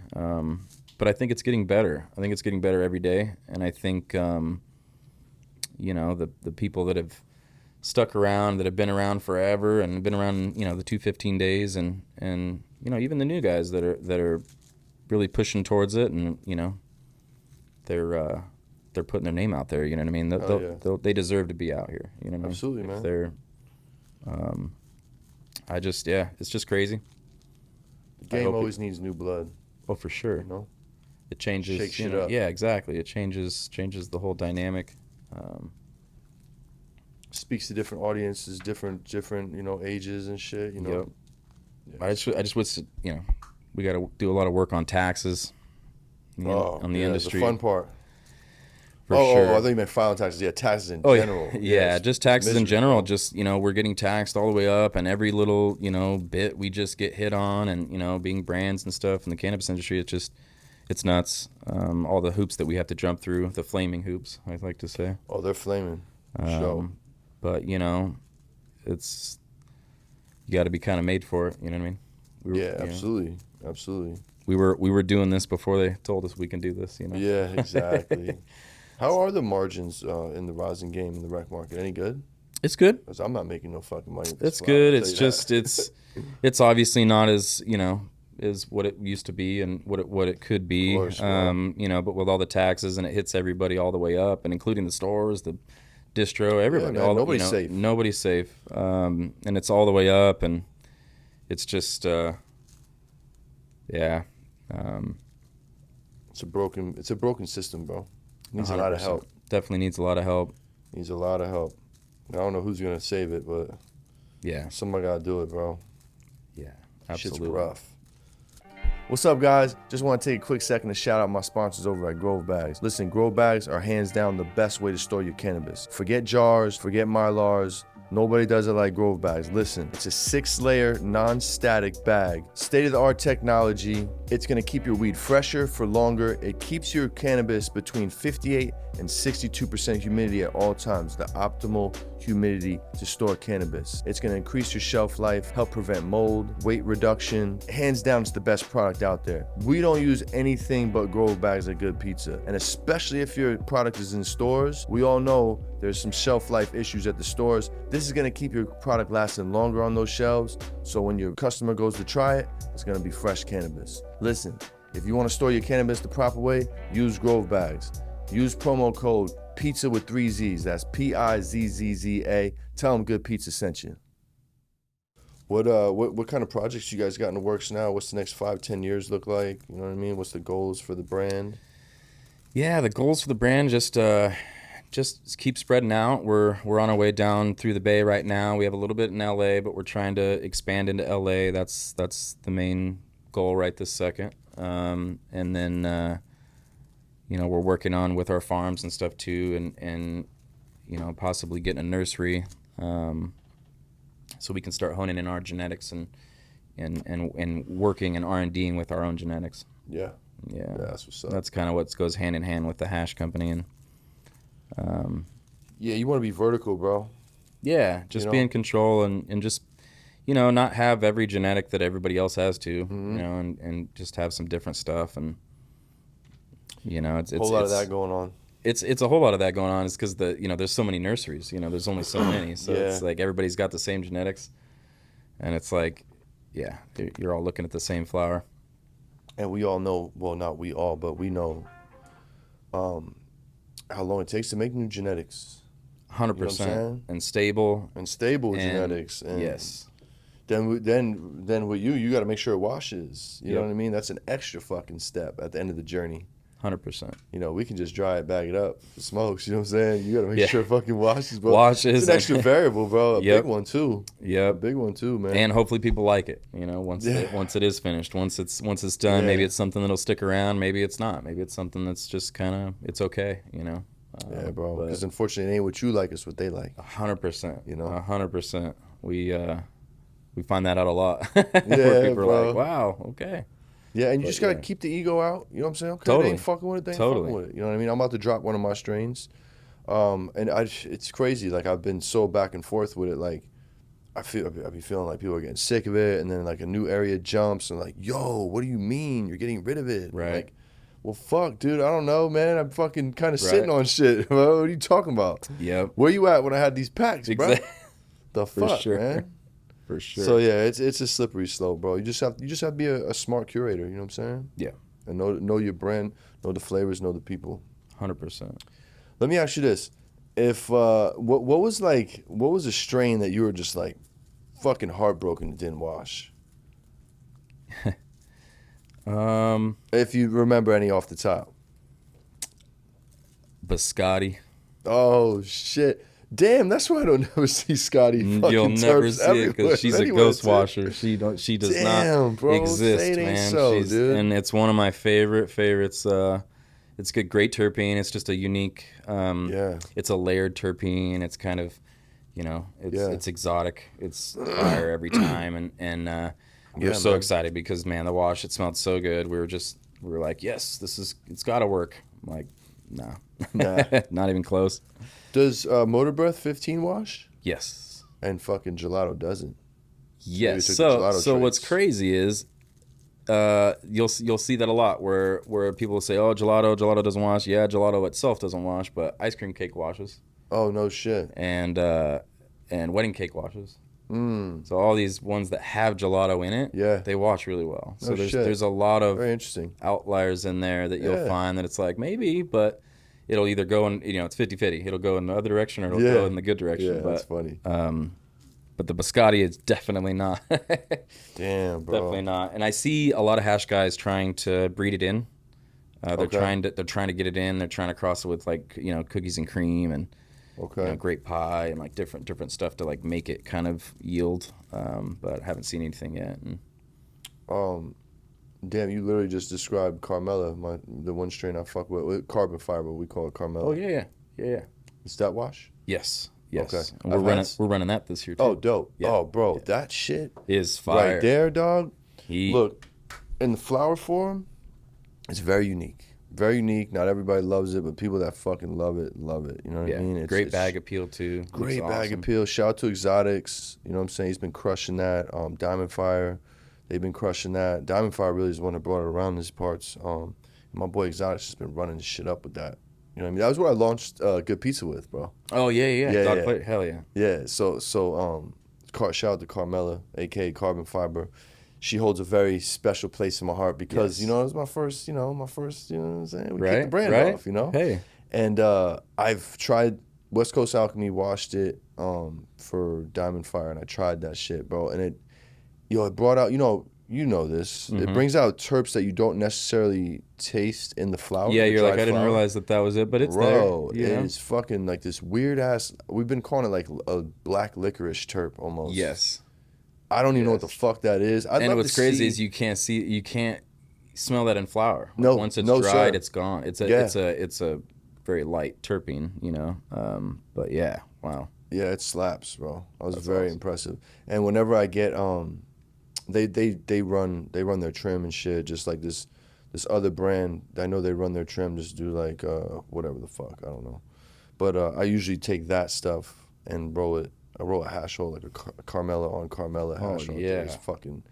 But I think it's getting better. I think it's getting better every day. And I think, the people that have stuck around, that have been around forever and been around, the 215 days and even the new guys that are really pushing towards it, and they're putting their name out there. You know what I mean? They deserve to be out here. You know what I mean? Absolutely, man. If they're, it's just crazy. The game always needs new blood. Oh, for sure. It changes. Shake shit up. Yeah, exactly. It changes the whole dynamic. Speaks to different audiences, different ages and shit. Yep. Yeah. I just wish we got to do a lot of work on taxes. On the industry. The fun part. For sure. I think you meant filing taxes. Yeah, taxes in general. Yeah, just taxes in miserable. general. Just, we're getting taxed all the way up, and every little, bit we just get hit on, and, being brands and stuff in the cannabis industry, it's nuts. All the hoops that we have to jump through, the flaming hoops, I'd like to say. Oh, they're flaming. Sure. But, it's, you got to be kind of made for it. You know what I mean? Absolutely. Absolutely. We were doing this before they told us we can do this, Yeah, exactly. How are the margins in the rosin game in the rec market? Any good? It's good. Because I'm not making no fucking money. With this It's flower, good. I'll It's tell you just that. it's obviously not as as what it used to be and what it could be. Of course, bro. But with all the taxes, and it hits everybody all the way up, and including the stores, the distro, everybody. man, nobody's safe. Nobody's safe. And it's all the way up, and it's just yeah. It's a broken system, bro. Needs a lot of 100%. help. Definitely needs a lot of help. Needs a lot of help. I don't know who's gonna save it, but Yeah. somebody gotta do it, bro. Yeah. Absolutely. Shit's rough. What's up, guys? Just want to take a quick second to shout out my sponsors over at Grove Bags. Listen, Grove Bags are hands down the best way to store your cannabis. Forget jars, forget Mylars. Nobody does it like Grove Bags. Listen, it's a 6-layer, non-static bag. State-of-the-art technology. It's gonna keep your weed fresher for longer. It keeps your cannabis between 58 and 62% humidity at all times, the optimal humidity to store cannabis. It's gonna increase your shelf life, help prevent mold, weight reduction. Hands down, it's the best product out there. We don't use anything but Grove Bags at Good Pizza. And especially if your product is in stores, we all know there's some shelf life issues at the stores. This is gonna keep your product lasting longer on those shelves, so when your customer goes to try it, it's gonna be fresh cannabis. Listen, if you wanna store your cannabis the proper way, use Grove Bags. Use promo code PIZZA with 3 Z's. That's PIZZZA. Tell them Good Pizza sent you. What kind of projects you guys got in the works now? What's the next 5-10 years look like? You know what I mean? What's the goals for the brand? Yeah, the goals for the brand just keep spreading out. We're on our way down through the Bay right now. We have a little bit in LA, but we're trying to expand into LA. That's the main goal right this second. And then we're working on with our farms and stuff too, and possibly getting a nursery, so we can start honing in our genetics and working and R&Ding with our own genetics. Yeah, that's what's up. That's kind of what goes hand in hand with the hash company. And you want to be vertical, bro. Yeah, just be in control and just not have every genetic that everybody else has to, and just have some different stuff. And it's a whole lot of that going on. It's a whole lot of that going on. It's because there's so many nurseries. There's only so many, so it's like everybody's got the same genetics, and it's like, you're all looking at the same flower. And we all know, well, not we all, but we know how long it takes to make new genetics. 100%, and stable genetics. And yes. Then with you got to make sure it washes. You know what I mean? That's an extra fucking step at the end of the journey. 100%. We can just dry it, bag it up, smokes. You know what I'm saying? You got to make sure it fucking washes, bro. Washes. It's an extra variable, bro. A big one too. Yep. A big one too, man. And hopefully people like it. Once it is finished, once it's done, maybe it's something that'll stick around. Maybe it's not. Maybe it's something that's just kind of it's okay. Yeah, bro. Because unfortunately, it ain't what you like; it's what they like. 100%. 100%. We find that out a lot. Yeah, where people bro. are like, "Wow, okay." Yeah, and you just gotta keep the ego out. You know what I'm saying? Okay, totally. They ain't fucking with it. They ain't fucking with it. You know what I mean? I'm about to drop one of my strains, and it's crazy. Like I've been so back and forth with it. Like I be feeling like people are getting sick of it, and then like a new area jumps, and like, yo, what do you mean you're getting rid of it? Right. Like, well, fuck, dude. I don't know, man. I'm fucking kind of sitting on shit. What are you talking about? Yep. Where you at when I had these packs, bro? The fuck, man. For sure. So yeah, it's a slippery slope, bro. You just have to be a smart curator. You know what I'm saying? Yeah. And know your brand, know the flavors, know the people. 100%. Let me ask you this: if what was a strain that you were just like fucking heartbroken it didn't wash? If you remember any off the top. Biscotti. Oh shit. Damn, that's why I don't never see Scotty fucking You'll never terps see everywhere. it because she's a ghost washer. She does Damn, not bro, exist, say it ain't man. so, dude. And it's one of my favorites. It's good, great terpene. It's just a unique. It's a layered terpene. It's kind of, it's exotic. It's fire every time, and we're so excited because man, the wash it smelled so good. We were like, yes, it's got to work. I'm like, no, nah. Not even close. Does Motor Breath 15 wash? Yes. And fucking Gelato doesn't. Yes. So what's crazy is you'll see that a lot where people will say, oh, gelato doesn't wash. Yeah, gelato itself doesn't wash, but ice cream cake washes. Oh, no shit. And wedding cake washes. So all these ones that have gelato in it, they wash really well. So there's a lot of very interesting outliers in there that you'll find that it's like maybe, but it'll either go in, it's 50-50. It'll go in the other direction or it'll go in the good direction. Yeah, that's funny. But the Biscotti is definitely not. Damn, bro. Definitely not. And I see a lot of hash guys trying to breed it in. They're trying to get it in. They're trying to cross it with like, cookies and cream and grape pie and like different stuff to like make it kind of yield. But I haven't seen anything yet. And, Damn, you literally just described Carmela, the one strain I fuck with carbon fiber. We call it Carmela. Oh yeah. Is that wash? Yes. Okay. And we're running that this year too. Oh, dope. Yeah. Oh, bro, that shit Is fire. right there, dog. Heat. Look, in the flower form, it's very unique. Very unique. Not everybody loves it, but people that fucking love it, love it. You know what I mean? Great bag appeal too. Great Looks bag awesome. appeal. Shout out to Exotics. You know what I'm saying? He's been crushing that. Diamond Fire, they've been crushing that. Diamond Fire really is the one that brought it around these parts. My boy Exotics has been running shit up with that. You know what I mean? That was what I launched Good PizzZa with, bro. Oh yeah. Dog yeah. plate. Hell yeah. Yeah. So shout out to Carmela, aka Carbon Fiber. She holds a very special place in my heart because Yes. it was my first, you know what I'm saying? We Right, kicked the brand right. off, you know? Hey. And I've tried West Coast Alchemy, washed it for Diamond Fire, and I tried that shit, bro. And it brought out, you know this. It brings out terps that you don't necessarily taste in the flower. Yeah, the you're like, dried I didn't flower. realize that was it, but it's Bro, there. You know? it's fucking like this weird ass. We've been calling it like a black licorice terp almost. Yes. I don't even know what the fuck that is. I'd And love what's to crazy see- is you can't smell that in flour. No, Once it's no, dried, sir. it's gone. It's a very light terpene, you know. But yeah, wow. Yeah, it slaps, bro. I was That's very awesome. impressive. And whenever I get they run their trim and shit, just like this other brand. I know they run their trim, just do like whatever the fuck, I don't know. But I usually take that stuff and roll it. I roll a hash roll, like a Carmela on Carmela hash roll. yeah. Just fucking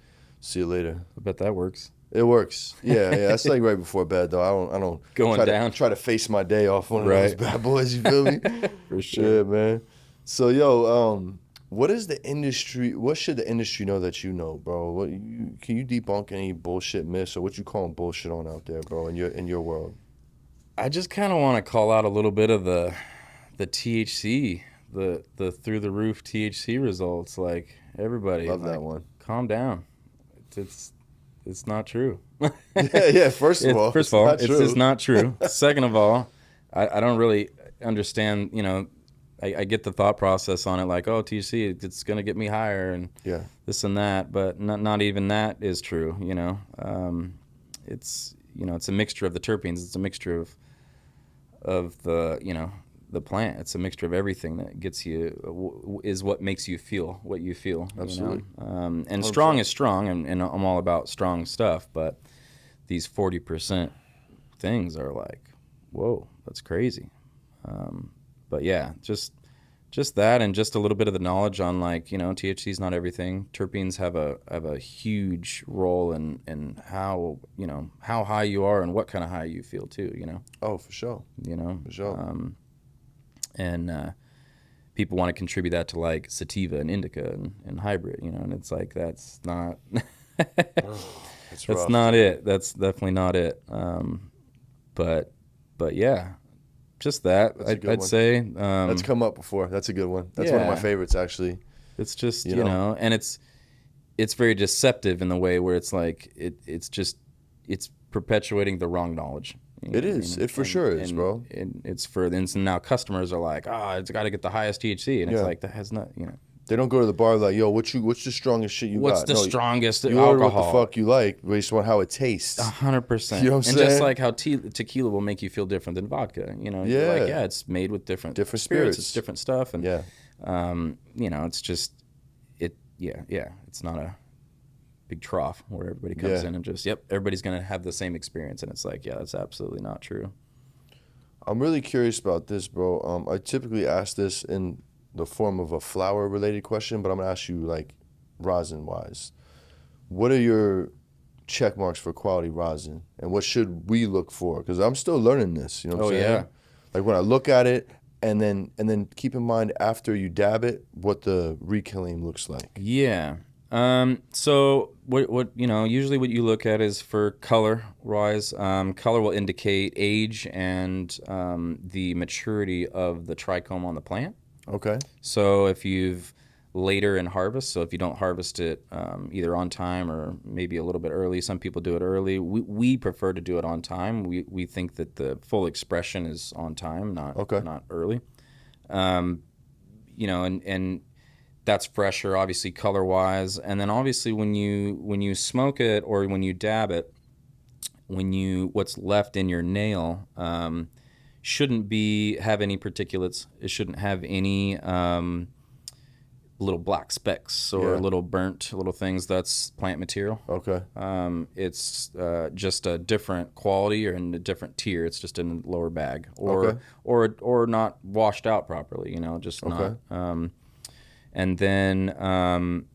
see you later. I bet that works. It works. Yeah. That's like right before bed though. I don't Going try down. To, try to face my day off one of those Right. bad boys, you feel me? For sure. Yeah, man. So yo, what should the industry know that you know, bro? Can you debunk any bullshit myths or what you calling bullshit on out there, bro, in your world? I just kind of want to call out a little bit of the THC, the through the roof THC results. Like everybody, Love that one. Calm down. It's not true. Yeah. First of all, it's just not true. Second of all, I don't really understand. You know, I get the thought process on it, like, oh, THC, it's gonna get me higher and Yeah. this and that, but not even that is true. You know, it's a mixture of the terpenes. It's a mixture of the plant. It's a mixture of everything that gets you is what makes you feel what you feel. Absolutely. You know? And strong is strong, and I'm all about strong stuff. But these 40% things are like, whoa, that's crazy. But yeah, just that, and just a little bit of the knowledge on, like, THC is not everything. Terpenes have a huge role in how high you are and what kind of high you feel too. Oh, for sure. For sure. And people want to contribute that to like sativa and indica and hybrid, and it's like that's not That's rough. not it. That's definitely not it. But yeah, just that. That's a good I'd one. say That's come up before. That's a good one. That's one of my Yeah. favorites, actually. it's just You know? and it's very deceptive in the way where it's like it's perpetuating the wrong knowledge. You know It what I is. mean? It for sure is, bro. And it's and now customers are like, it's got to get the highest THC, and it's Yeah. like that has not, They don't go to the bar like, yo, what's the strongest shit you what's got? the No, strongest you order alcohol? what the fuck you like, based on how it tastes. 100%. You know what I'm and just saying? like how tequila will make you feel different than vodka. You're Yeah. like, it's made with different spirits. It's different stuff, and Yeah. it's just it's not a big trough where everybody comes Yeah. in and just everybody's gonna have the same experience, and it's like, that's absolutely not true. I'm really curious about this, bro. I typically ask this in the form of a flower-related question, but I'm gonna ask you, like, rosin-wise. What are your check marks for quality rosin, and what should we look for? Because I'm still learning this. You know what I'm saying? Yeah. Like when I look at it, and then keep in mind after you dab it, what the reclaim looks like. Yeah. So what usually what you look at is for color wise. Color will indicate age and the maturity of the trichome on the plant. Okay. So if you've later in harvest, so if you don't harvest it either on time or maybe a little bit early, some people do it early. We prefer to do it on time. We think that the full expression is on time, not early. And that's fresher, obviously color wise. And then obviously when you smoke it or when you dab it, what's left in your nail shouldn't have any particulates. It shouldn't have any little black specks or little burnt little things. That's plant material. Okay. It's just a different quality or in a different tier. It's just in a lower bag or not washed out properly, you know, just not. And then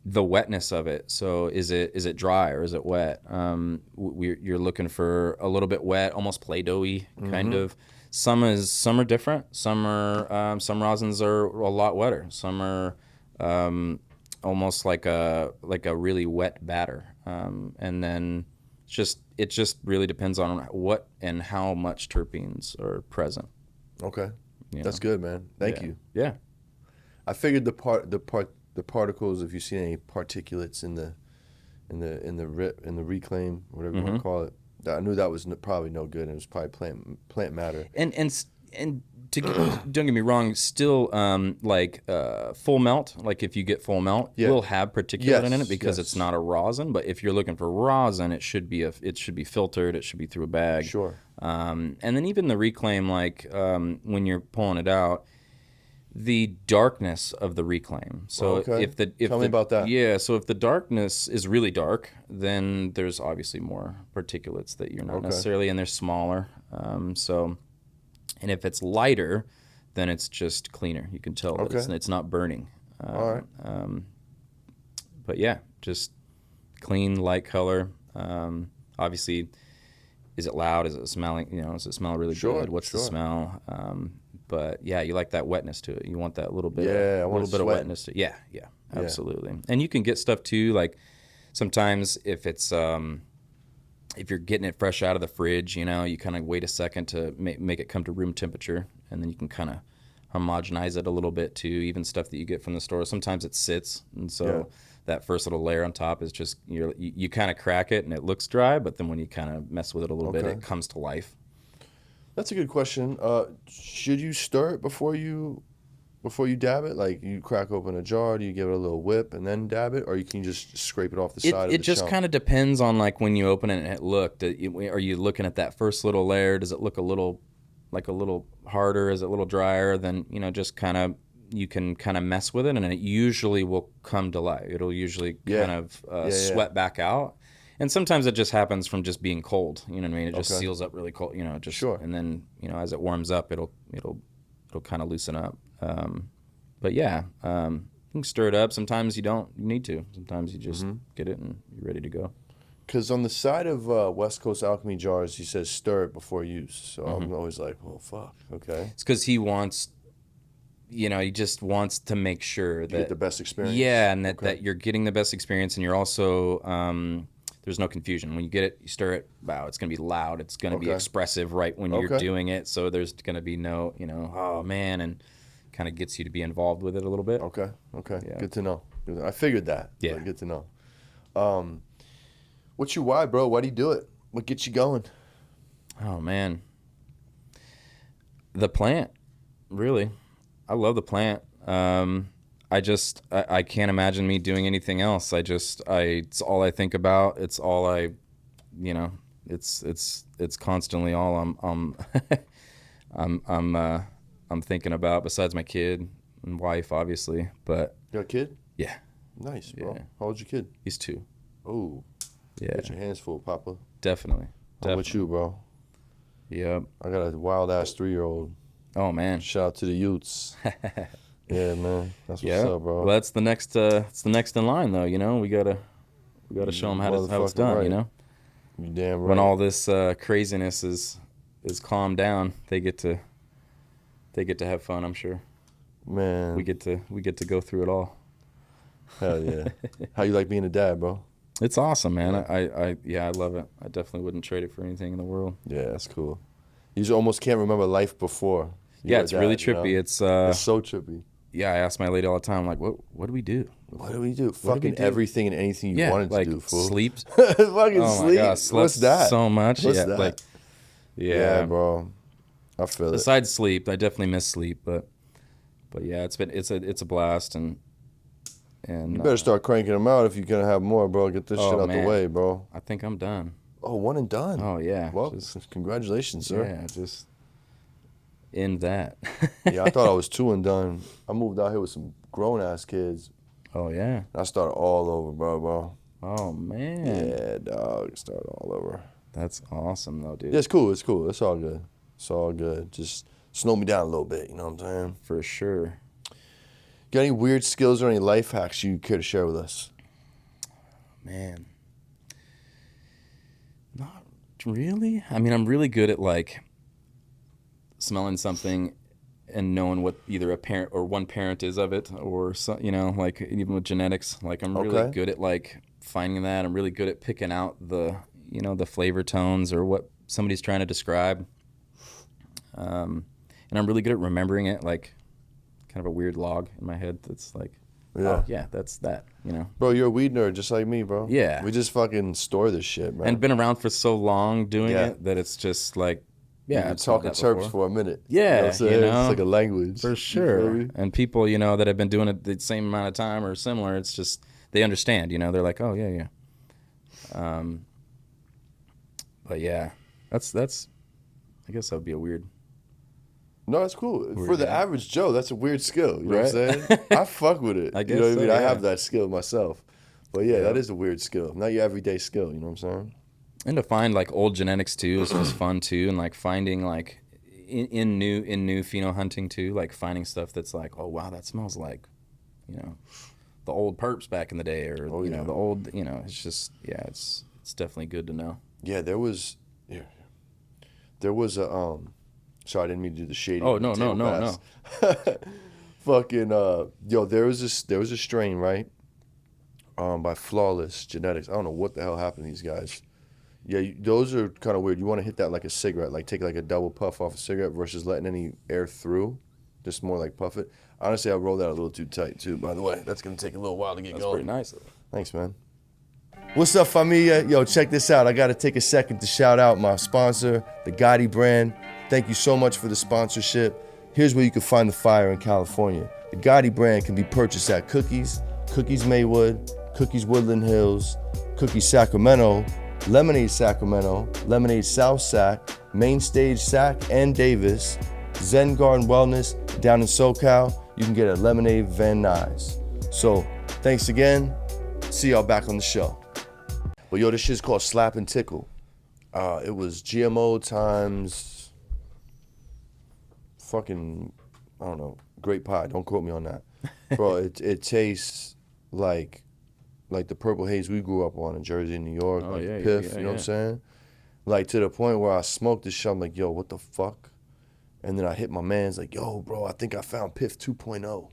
the wetness of it. So is it dry or is it wet? You're looking for a little bit wet, almost Play-Doh-y kind of. Some are different. Some rosins are a lot wetter. Some are almost like a really wet batter. And then it just really depends on what and how much terpenes are present. Okay. You That's know? good, man. Thank you. Yeah. I figured the particles, if you see any particulates in the reclaim, whatever you want to call it, I knew that was probably no good. And it was probably plant matter. And don't get me wrong, still full melt, like if you get full melt, will have particulate in it because it's not a rosin. But if you're looking for rosin, it should be filtered. It should be through a bag. Sure. And then even the reclaim, when you're pulling it out, the darkness of the reclaim. So tell me about that. Yeah. So if the darkness is really dark, then there's obviously more particulates that you're not necessarily, and they're smaller. And if it's lighter, then it's just cleaner. You can tell that it's not burning. All right. But yeah, just clean, light color. Obviously, is it loud? Is it smelling? You know, does it smell really good? What's the smell? But yeah, you like that wetness to it. You want that little bit. Yeah, a little bit of wetness to it. Yeah, absolutely. And you can get stuff too. Like sometimes if it's if you're getting it fresh out of the fridge, you know, you kind of wait a second to make it come to room temperature, and then you can kind of homogenize it a little bit too. Even stuff that you get from the store, sometimes it sits, and so that first little layer on top is just you kind of crack it and it looks dry, but then when you kind of mess with it a little bit, it comes to life. That's a good question. Should you stir it before you dab it? Like you crack open a jar, do you give it a little whip and then dab it, or you can just scrape it off the side of the It just kind of depends on like when you open it and it looked. Are you looking at that first little layer? Does it look a little harder? Is it a little drier? Then just kind of you can kind of mess with it, and it usually will come to life. It'll usually kind of sweat back out. And sometimes it just happens from just being cold. You know what I mean? It just seals up really cold. And then as it warms up, it'll kind of loosen up. But yeah, you can stir it up. Sometimes you don't need to. Sometimes you just get it and you're ready to go. Because on the side of West Coast Alchemy jars, he says stir it before use. So I'm always like, well, fuck, okay. It's because he wants, he just wants to make sure that you get the best experience. Yeah, and that you're getting the best experience, and you're also there's no confusion. When you get it, you stir it, wow, it's going to be loud. It's going to be expressive right when you're doing it. So there's going to be no, oh, man, and kind of gets you to be involved with it a little bit. Okay. Yeah. Good to know. I figured that. Yeah. But good to know. What's your why, bro? Why do you do it? What gets you going? Oh, man. The plant, really. I love the plant. I can't imagine me doing anything else. It's all I think about. It's all it's constantly all I'm thinking about, besides my kid and wife, obviously. But you got a kid? Yeah. Nice, bro. Yeah. How old's your kid? He's 2. Oh. Yeah. Got your hands full, Papa. Definitely. How about you, bro? Yep. I got a wild ass 3-year-old. Oh man. Shout out to the youths. Yeah, man. That's what's up, bro. Well, that's the next. It's the next in line, though. We gotta show them how it's done. Right. You damn right. When all this craziness is calmed down, they get to have fun. I'm sure. Man. We get to go through it all. Hell yeah. How you like being a dad, bro? It's awesome, man. I love it. I definitely wouldn't trade it for anything in the world. Yeah, that's cool. You just almost can't remember life before. It's really trippy. It's so trippy. Yeah, I ask my lady all the time, like, what do we do? What do we do? Fucking everything and anything you wanted to do, fool. Sleep. Fucking oh sleep. My God, What's that? So much. What's that? Yeah, bro. I feel Besides sleep, I definitely miss sleep, but yeah, it's a blast, and you better start cranking them out if you're gonna have more, bro. Get this shit out the way, bro. I think I'm done. Oh, one and done. Oh yeah. Well, congratulations, sir. Yeah, just in that. Yeah, I thought I was 2 and done. I moved out here with some grown ass kids. Oh yeah. I started all over, bro. Oh man. Yeah, dog. Started all over. That's awesome though, dude. Yeah, it's cool. It's cool. It's all good. It's all good. Just slow me down a little bit. You know what I'm saying? For sure. Got any weird skills or any life hacks you care to share with us? Man. Not really. I mean, I'm really good at like smelling something and knowing what either a parent or one parent is of it, or you know, like even with genetics, like I'm really good at like finding that. I'm really good at picking out the, you know, the flavor tones or what somebody's trying to describe. And I'm really good at remembering it, like kind of a weird log in my head that's like, oh yeah, that's that, you know. Bro, you're a weed nerd just like me, bro. Yeah. We just fucking store this shit, man. And been around for so long doing it that it's just like, yeah, I've talking terps for a minute. Yeah, you know? It's like a language. For sure. And people, you know, that have been doing it the same amount of time or similar, it's just, they understand, you know, they're like, oh, yeah. But yeah, that's, I guess that would be a weird. No, that's cool. Weird, for the yeah. average Joe, that's a weird skill. You know what I'm saying? I fuck with it. I guess you know what I so, mean? I yeah. have that skill myself. But yeah, that is a weird skill. Not your everyday skill, you know what I'm saying? And to find like old genetics too is just fun too, and like finding like in new pheno hunting too, like finding stuff that's like, oh wow, that smells like, you know, the old perps back in the day, or you know, the old, you know, it's just it's definitely good to know. Yeah, there was a sorry, I didn't mean to do the shady. Oh no. Fucking yo, there was a strain, right? By Flawless Genetics. I don't know what the hell happened to these guys. Yeah, those are kind of weird. You want to hit that like a cigarette, like take like a double puff off a cigarette versus letting any air through. Just more like puff it. Honestly, I rolled that a little too tight too, by the way. That's going to take a little while to get going. That's pretty nice. Thanks, man. What's up, Famiglia? Yo, check this out. I got to take a second to shout out my sponsor, the Gotti brand. Thank you so much for the sponsorship. Here's where you can find the fire in California. The Gotti brand can be purchased at Cookies Maywood, Cookies Woodland Hills, Cookies Sacramento, Lemonade Sacramento, Lemonade South Sac, Main Stage Sac and Davis, Zen Garden Wellness down in SoCal. You can get a Lemonade Van Nuys. So thanks again. See y'all back on the show. Well, yo, this shit's called Slap and Tickle. It was GMO times fucking, I don't know, grape pie. Don't quote me on that. Bro, it tastes like the purple haze we grew up on in Jersey and New York, Piff, you know what I'm saying? Like to the point where I smoked this shit, I'm like, yo, what the fuck? And then I hit my man's like, yo, bro, I think I found Piff 2.0.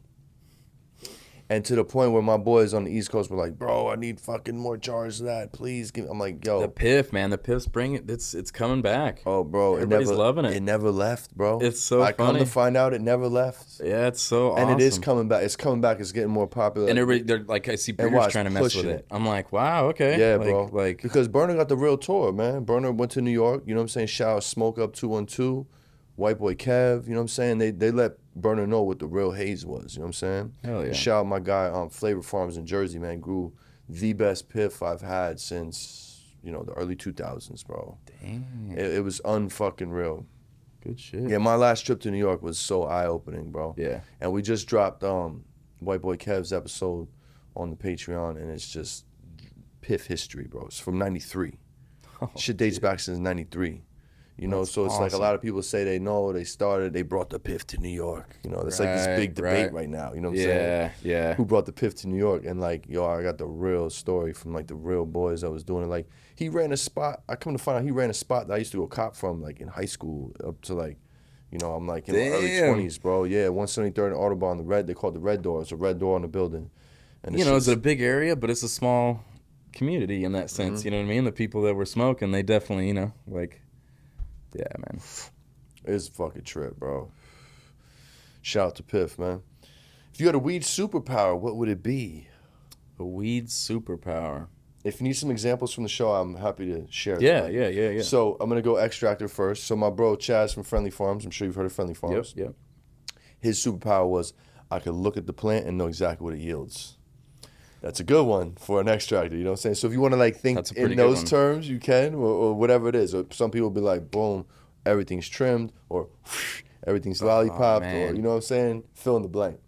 And to the point where my boys on the East Coast were like, bro, I need fucking more jars of that, please give me. I'm like, yo. The Piff, man, the Piff's bringing it. It's coming back. Oh, bro. Everybody's loving it. It never left, bro. It's so funny. I come to find out it never left. Yeah, it's so awesome. And it is coming back. It's coming back. It's getting more popular. And everybody, they're like, I see breeders trying to mess with it. I'm like, wow, okay. Yeah, like, bro. Like, because Burner got the real tour, man. Burner went to New York, you know what I'm saying? Shout out Smoke Up 212, White Boy Kev, you know what I'm saying? They let Burner know what the real haze was, you know what I'm saying? Hell yeah. Shout out my guy Flavor Farms in Jersey, man. Grew the best Piff I've had since, you know, the early 2000s, bro. Damn. It was unfucking real. Good shit. Yeah, my last trip to New York was so eye-opening, bro. Yeah. And we just dropped White Boy Kev's episode on the Patreon, and it's just Piff history, bro. It's from 93. Oh, shit dates back since 93. You know, so it's awesome. like a lot of people say they know, they brought the Piff to New York. You know, that's like this big debate right now. You know what I'm saying? Yeah. Who brought the Piff to New York? And like, yo, I got the real story from like the real boys that was doing it. Like, he ran a spot. I come to find out he ran a spot that I used to go cop from like in high school up to like, you know, I'm like in my early 20s, bro. Yeah, 173rd and Audubon, they call it the Red Door. It's a red door on the building. And you know, it's a big area, but it's a small community in that sense. You know what I mean? The people that were smoking, they definitely, you know, like, yeah, man. It's a fucking trip, bro. Shout out to Piff, man. If you had a weed superpower, what would it be? A weed superpower. If you need some examples from the show, I'm happy to share. Yeah. So I'm going to go extractor first. So my bro Chaz from Friendly Farms, I'm sure you've heard of Friendly Farms. Yep. His superpower was I could look at the plant and know exactly what it yields. That's a good one for an extractor. You know what I'm saying? So if you want to like think That's a pretty in good those one. terms, you can, or whatever it is. Or some people be like, boom, everything's trimmed, or everything's lollipopped, or man. you know what I'm saying? Fill in the blank.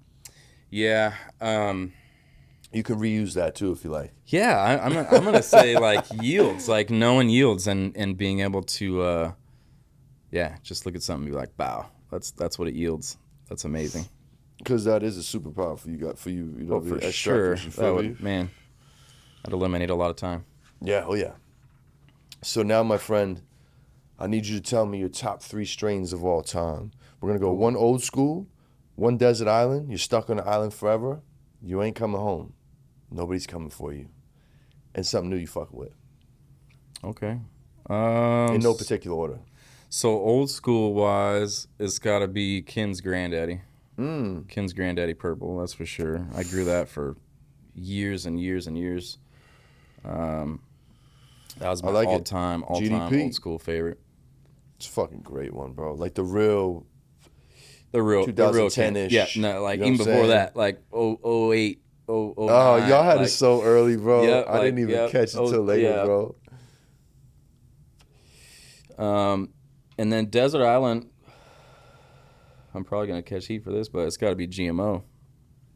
Yeah. You can reuse that too if you like. Yeah, I'm gonna say like yields, like knowing yields and being able to, just look at something and be like, wow, that's what it yields. That's amazing. Because that is a superpower for you, you know, Oh, the for extractors, sure. you feel me? Man, that'd eliminate a lot of time. Yeah, oh yeah. So now, my friend, I need you to tell me your top 3 strains of all time. We're gonna go one old school, one desert island. You're stuck on the island forever. You ain't coming home. Nobody's coming for you. And something new you fuck with. Okay. In no particular order. So old school wise, it's got to be Ken's Granddaddy. Ken's Granddaddy Purple, that's for sure. I grew that for years and years and years. That was my all-time old school favorite. It's a fucking great one, bro. Like the real 2010-ish. Yeah, no, like even before that, like 08, 09. Oh, y'all had like, it so early, bro. Yeah, I didn't even catch it till later, bro. And then Desert Island, I'm probably going to catch heat for this, but it's got to be GMO.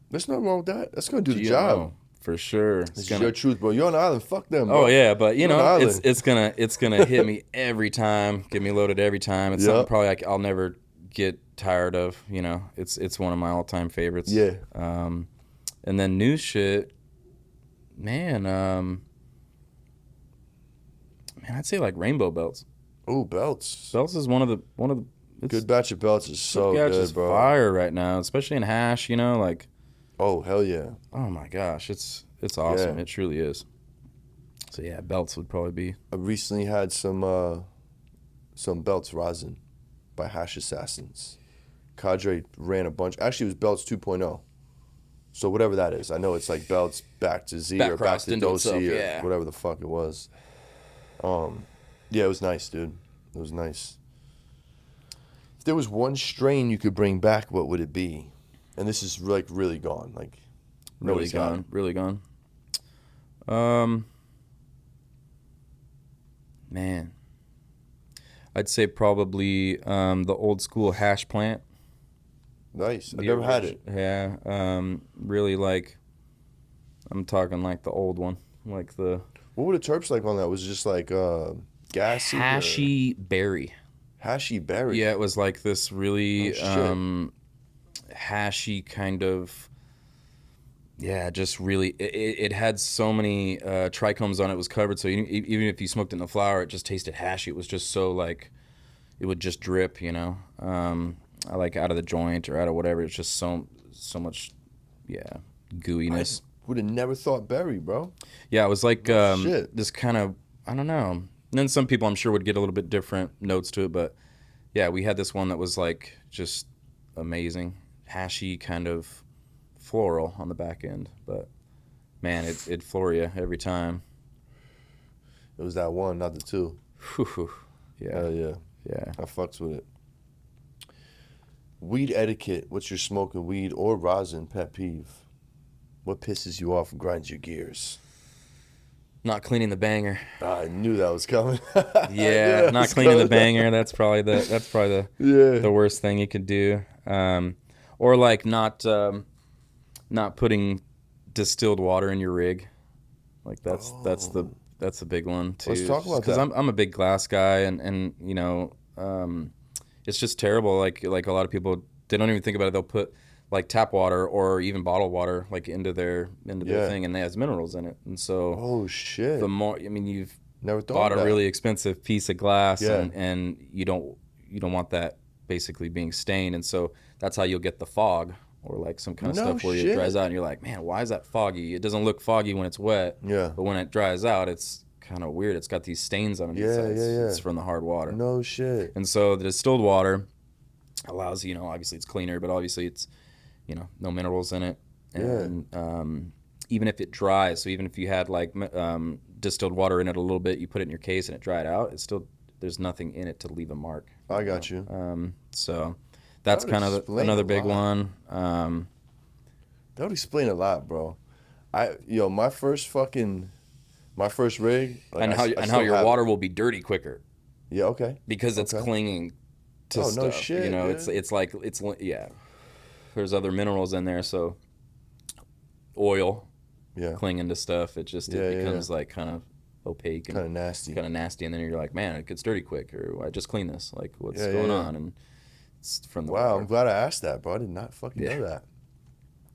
There's nothing wrong with that. That's going to do the GMO, job. For sure. It's your truth, bro. You're on the island. Fuck them, bro. Oh, yeah, but, you know, it's gonna hit me every time, get me loaded every time. It's something probably I'll never get tired of, you know. It's one of my all-time favorites. Yeah. And then new shit, man, I'd say like Rainbow Belts. Ooh, belts. Belts is one of the good batch of belts is so good, is bro. fire right now, especially in hash, you know, like. Oh, hell yeah. Oh my gosh, it's awesome. Yeah. It truly is. So yeah, belts would probably be. I recently had some belts Rosin by Hash Assassins. Cadre ran a bunch. Actually, it was belts 2.0. So whatever that is, I know it's like belts back to Z or back to Dosi or whatever the fuck it was. Yeah, it was nice, dude. It was nice. If there was one strain you could bring back, what would it be? And this is like really gone, like really gone. Man, I'd say probably the old school hash plant. Nice. I've never had it. Yeah. Really like. I'm talking like the old one, like the. What were the terps like on that? Was it just like gassy? Hashy berry. Hashy berry. Yeah, it was like this really hashy kind of. Yeah, just really. It had so many trichomes on it. It was covered, so even if you smoked it in the flower, it just tasted hashy. It was just so like, it would just drip, you know. Like out of the joint or out of whatever. It's just so much, gooiness. I would have never thought berry, bro. Yeah, it was like this kind of, I don't know. And then some people I'm sure would get a little bit different notes to it, but yeah, we had this one that was like just amazing, hashy kind of floral on the back end, but man, it'd floor you every time. It was that one, not the two. Yeah. Yeah. I fucks with it. Weed etiquette. What's your smoking weed or rosin pet peeve? What pisses you off and grinds your gears? Not cleaning the banger. I knew that was coming. Yeah, not cleaning the banger. That's probably the worst thing you could do. Or like not putting distilled water in your rig. Like that's the big one too. Let's talk about that. Because I'm a big glass guy, and you know, it's just terrible. Like a lot of people, they don't even think about it. They'll put like tap water or even bottled water like into their thing, and it has minerals in it. And so, the more, I mean, you've never thought bought of a that. really expensive piece of glass, and you don't want that basically being stained, and so that's how you'll get the fog or like some kind of stuff where it dries out, and you're like, man, why is that foggy? It doesn't look foggy when it's wet, but when it dries out, it's kind of weird. It's got these stains on it. It's from the hard water. No shit. And so the distilled water allows, you know, obviously it's cleaner, but obviously it's, you know, no minerals in it. And even if it dries, so even if you had like distilled water in it a little bit, you put it in your case and it dried out, it's still, there's nothing in it to leave a mark. I got you. So that's kind of another big one. That would explain a lot, bro. My first rig. Like, And I how still your have water it. will be dirty quicker Yeah. Okay. because it's Okay. clinging to Oh, stuff. no shit, You know, yeah. it's like yeah. There's other minerals in there, so oil Yeah. clinging to stuff. It becomes like kind of opaque and Kind of nasty. kind of nasty, and then you're like, man, it gets dirty quick, or I just clean this. Like, what's Yeah, going yeah. on? And it's from the Wow, water. I'm glad I asked that, bro. I did not fucking know that.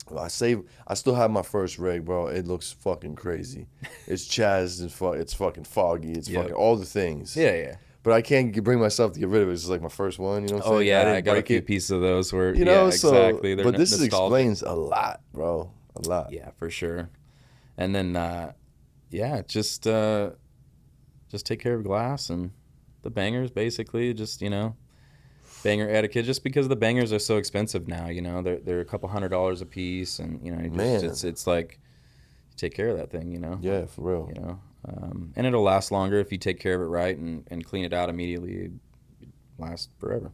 Well, I still have my first rig, bro. It looks fucking crazy. It's chaz and it's fucking foggy. It's fucking all the things. Yeah, yeah. But I can't bring myself to get rid of it. It's like my first one, you know what I'm Oh saying? yeah, didn't I got a break few it, pieces of those where you know. yeah, So, exactly. They're but this nostalgic. explains a lot, bro. A lot. Yeah, for sure. And then just take care of glass and the bangers, basically. Just banger etiquette. Just because the bangers are so expensive now, they're a couple $100 a piece, and Man. it's like take care of that thing, Yeah, for real. and it'll last longer if you take care of it right and clean it out immediately. It lasts forever,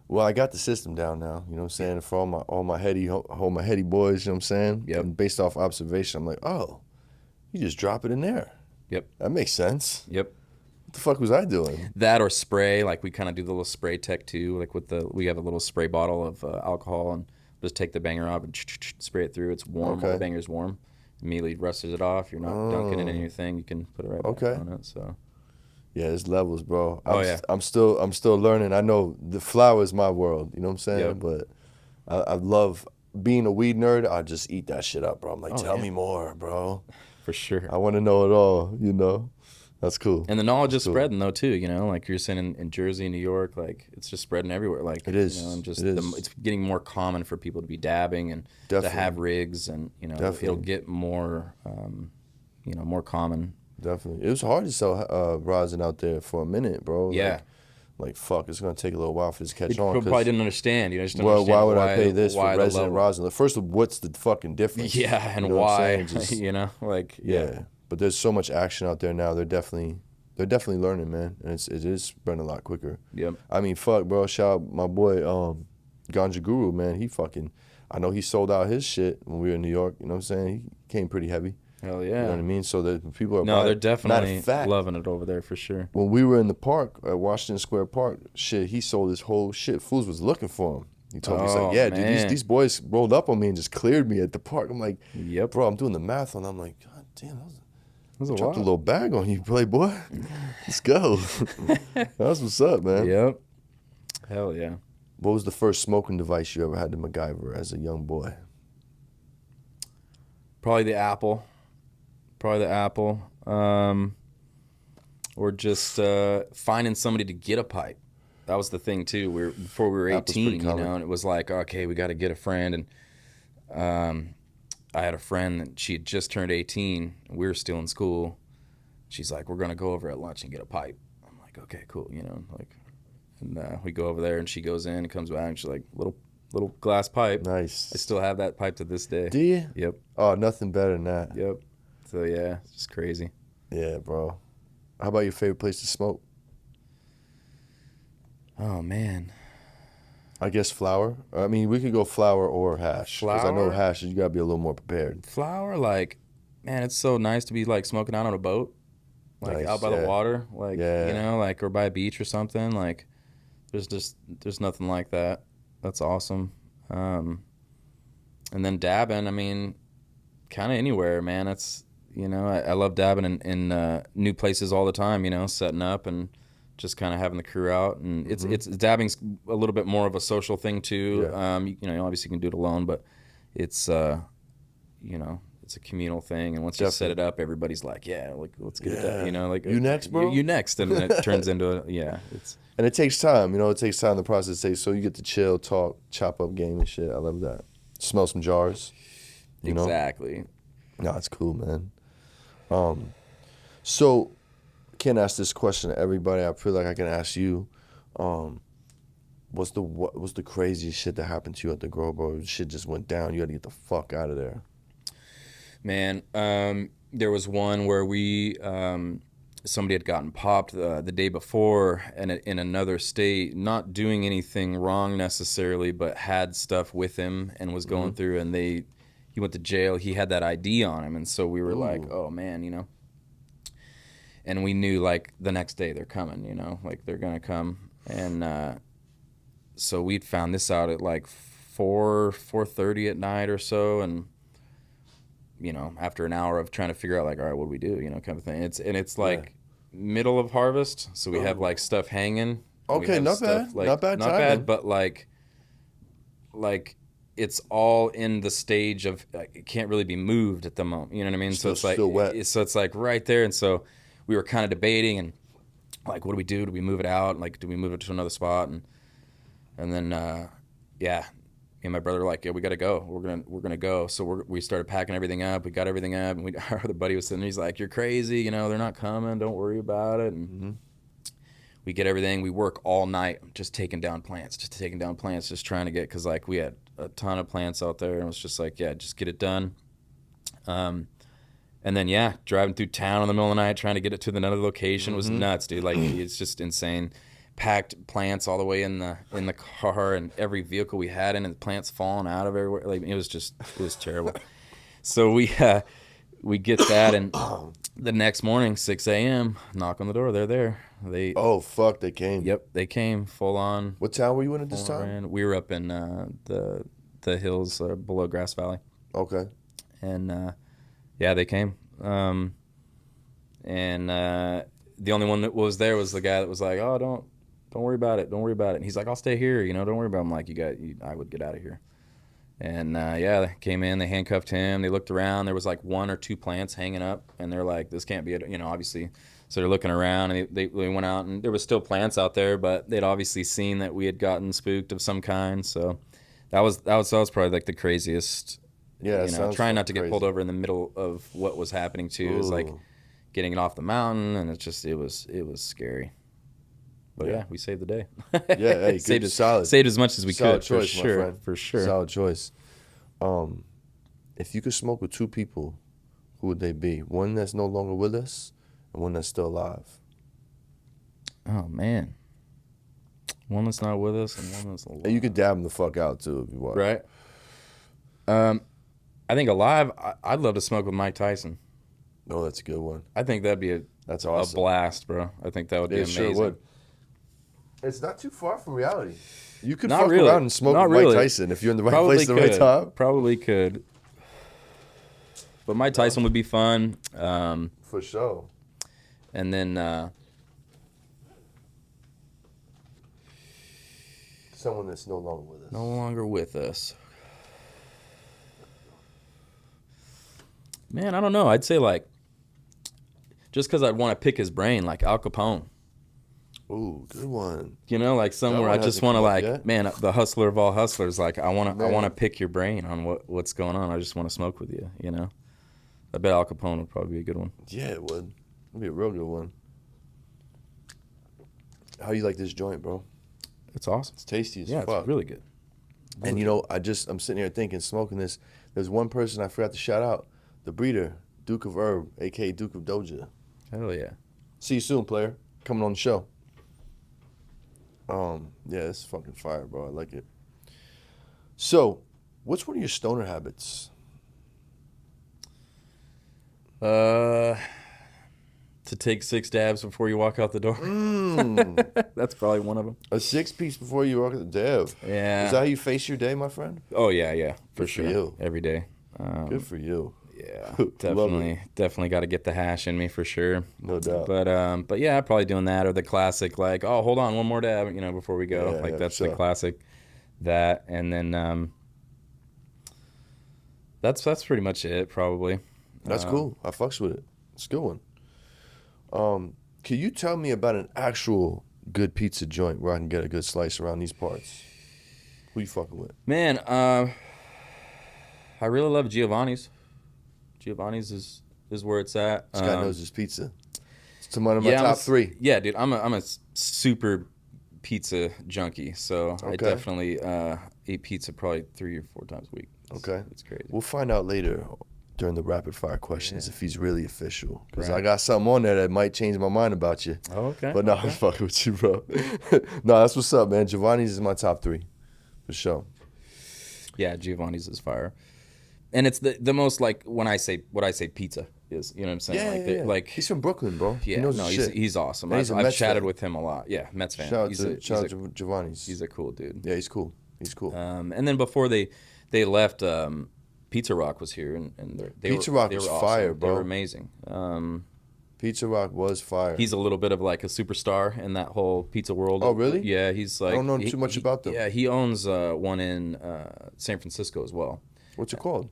Well, I got the system down now. You know what I'm saying? For all my heady boys, you know what I'm saying? Yep. And based off observation, I'm like, oh, you just drop it in there. Yep. That makes sense. Yep. What the fuck was I doing? That or spray, like we kind of do the little spray tech too. Like we have a little spray bottle of alcohol and just take the banger off and spray it through. It's warm. Okay. The banger's warm. Immediately rusts it off. You're not dunking it in your thing. You can put it right back on it. So. Yeah, there's levels, bro. Yeah. I'm still learning. I know the flower is my world. You know what I'm saying? Yep. But I love being a weed nerd. I just eat that shit up, bro. I'm like, tell me more, bro. For sure. I want to know it all. That's cool. And the knowledge is spreading though too. Like you're saying in Jersey, New York, like it's just spreading everywhere. Like it is. And just it is. it's getting more common for people to be dabbing and to have rigs, and it'll get more, more common. Definitely. It was hard to sell rosin out there for a minute, bro. Yeah. Like fuck, it's gonna take a little while for this to catch People on. probably didn't understand. Just Well, understand why would I pay this for resin and level. rosin? First of all, what's the fucking difference? Yeah, and You know what why? I'm saying? Just, Yeah. But there's so much action out there now. They're definitely learning, man, and it is spreading a lot quicker. Yep. I mean, fuck, bro. Shout out my boy, Ganja Guru, man. I know he sold out his shit when we were in New York. You know what I'm saying? He came pretty heavy. Hell yeah. You know what I mean? So that people are they're buying. definitely Matter of fact, loving it over there for sure. when we were in the park at Washington Square Park, shit, he sold his whole shit. Fools was looking for him. He told me, he's like, yeah, man. dude, these boys rolled up on me and just cleared me at the park. I'm like, Yep. bro, I'm doing the math on. I'm like, god damn, That's a dropped a lot. little bag on you, playboy. Let's go. That's what's up, man. Yep. Hell yeah. What was the first smoking device you ever had to MacGyver as a young boy? Probably the apple. Or just finding somebody to get a pipe. That was the thing too. Before we were Apple's pretty 18, common. and it was like, okay, we got to get a friend. And I had a friend that she had just turned 18. And we were still in school. She's like, we're gonna go over at lunch and get a pipe. I'm like, okay, cool, And we go over there, and she goes in and comes back, and she's like, little glass pipe. Nice. I still have that pipe to this day. Do you? Yep. Oh, nothing better than that. Yep. So yeah, it's just crazy. Yeah, bro. How about your favorite place to smoke? Oh man. I guess flower. I mean, we could go flower or hash. Because I know Flower? hash, you gotta be a little more prepared. Flower, man, it's so nice to be smoking out on a boat, Nice, out by the water, Yeah. or by a beach or something. There's nothing like that. That's awesome. And then dabbing, I mean, kind of anywhere, man. It's I love dabbing in new places all the time. Setting up and just kind of having the crew out, and it's dabbing's a little bit more of a social thing too. Yeah. Obviously you can do it alone, but it's it's a communal thing, and once you set it up, everybody's like, yeah, let's get it done. You next, bro? You next, and then it turns into it's And it takes time, it takes time. The process takes, so you get to chill, talk, chop up game and shit. I love that. Smell some jars. exactly. No, it's cool, man. So can't ask this question to everybody. I feel like I can ask you. What's the craziest shit that happened to you at the grow, bro? Shit just went down. You had to get the fuck out of there. Man, there was one where somebody had gotten popped the day before, and in another state, not doing anything wrong necessarily, but had stuff with him and was going through, and they, he went to jail. He had that ID on him, and so we were like, oh man, you know. And we knew like the next day they're coming, you know, like they're gonna come. And so we'd found this out at like 4:30 at night or so, and you know, after an hour of trying to figure out like, all right, what do we do, you know, kind of thing. It's like middle of harvest, so we have like stuff hanging. Okay, not bad, like, not bad, not bad, but like it's all in the stage of it can't really be moved at the moment. You know what I mean? Still, so it's like still wet. So it's like right there, and so we were kind of debating and like, what do we do? Do we move it out? Like, do we move it to another spot? And then me and my brother were like, yeah, we got to go. We're gonna go. So we started packing everything up. We got everything up, and our other buddy was sitting there. He's like, you're crazy. You know, they're not coming. Don't worry about it. And we get everything. We work all night just taking down plants, just trying to get, because like we had a ton of plants out there, and it was just like, yeah, just get it done. And then driving through town in the middle of the night trying to get it to another location was nuts, dude. Like it's just insane. Packed plants all the way in the car, and every vehicle we had in, and the plants falling out of everywhere. Like it was terrible. So we get that, and the next morning, 6 a.m., knock on the door. They're there. They came. Yep, they came full on. What town were you in at this time? We were up in the hills below Grass Valley. Okay. And they came. And the only one that was there was the guy that was like, oh, don't worry about it. Don't worry about it. And he's like, I'll stay here. You know, don't worry about it. I'm like, I would get out of here. And they came in, they handcuffed him. They looked around. There was like 1 or 2 plants hanging up, and they're like, this can't be it. You know, obviously. So they're looking around, and they went out, and there was still plants out there, but they'd obviously seen that we had gotten spooked of some kind. So that was probably like the craziest. Yeah, you know, trying not to get pulled over in the middle of what was happening too. It was like getting it off the mountain, and it was scary. But we saved the day. Hey, saved as much as we solid could. Choice, for sure, my friend. For sure. Solid choice. If you could smoke with 2 people, who would they be? One that's no longer with us, and one that's still alive. Oh man, one that's not with us and one that's alive. And you could dab them the fuck out too if you want. Right. I think alive, I'd love to smoke with Mike Tyson. Oh, that's a good one. I think that'd be that's awesome. A blast, bro. I think that would be amazing. Sure would. It's not too far from reality. You could Not fuck really. around and smoke Not with really. Mike Tyson if you're in the right Probably place at the right time. Probably could. But Mike Tyson would be fun. For sure. And then someone that's no longer with us. No longer with us. Man, I don't know. I'd say like, just because I'd want to pick his brain, like Al Capone. Ooh, good one. You know, like somewhere I just want to like, yet. man, the hustler of all hustlers. Like I want to pick your brain on what's going on. I just want to smoke with you. You know, I bet Al Capone would probably be a good one. Yeah, it would. It'd be a real good one. How you like this joint, bro? It's awesome. It's tasty as fuck. It's really good. And you know, I'm sitting here thinking, smoking this. There's one person I forgot to shout out, the breeder, Duke of Herb, aka Duke of Doja. Hell yeah. See you soon, player. Coming on the show. Yeah, it's fucking fire, bro. I like it. So, what's one of your stoner habits? To take 6 dabs before you walk out the door. That's probably one of them. A 6-piece before you walk out the dab. Yeah. Is that how you face your day, my friend? Oh yeah, for Good sure. for you. Every day. Good for you. Yeah, definitely got to get the hash in me for sure. No doubt. But yeah, probably doing that, or the classic like, oh, hold on, one more dab, you know, before we go. Yeah, like that's sure. the classic. That, and then that's pretty much it, probably. That's cool. I fucks with it. It's a good one. Can you tell me about an actual good pizza joint where I can get a good slice around these parts? Who you fucking with? Man, I really love Giovanni's. Giovanni's is where it's at. This guy knows his pizza. It's one of my top 3. Yeah, dude, I'm a super pizza junkie, so I Okay. definitely eat pizza probably 3 or 4 times a week. Okay. It's crazy. We'll find out later during the rapid fire questions if he's really official. Because Right. I got something on there that might change my mind about you. Oh, okay. But no, I'm fucking with you, bro. No, that's what's up, man. Giovanni's is my top 3. For sure. Yeah, Giovanni's is fire. And it's the most like when I say pizza is, you know what I'm saying? Yeah, Like, like he's from Brooklyn, bro. yeah, He knows no, his shit. he's awesome. And he's a I've Mets chatted fan. with him a lot. Yeah, Mets fan. Shout He's out to Giovanni's. He's a cool dude. Yeah, he's cool. He's cool. And then before they left, Pizza Rock was here, and Pizza Rock was awesome. fire, bro. They were amazing. Pizza Rock was fire. He's a little bit of like a superstar in that whole pizza world. Oh, really? Yeah, he's like. I don't know too much about them. Yeah, he owns one in San Francisco as well. What's it called?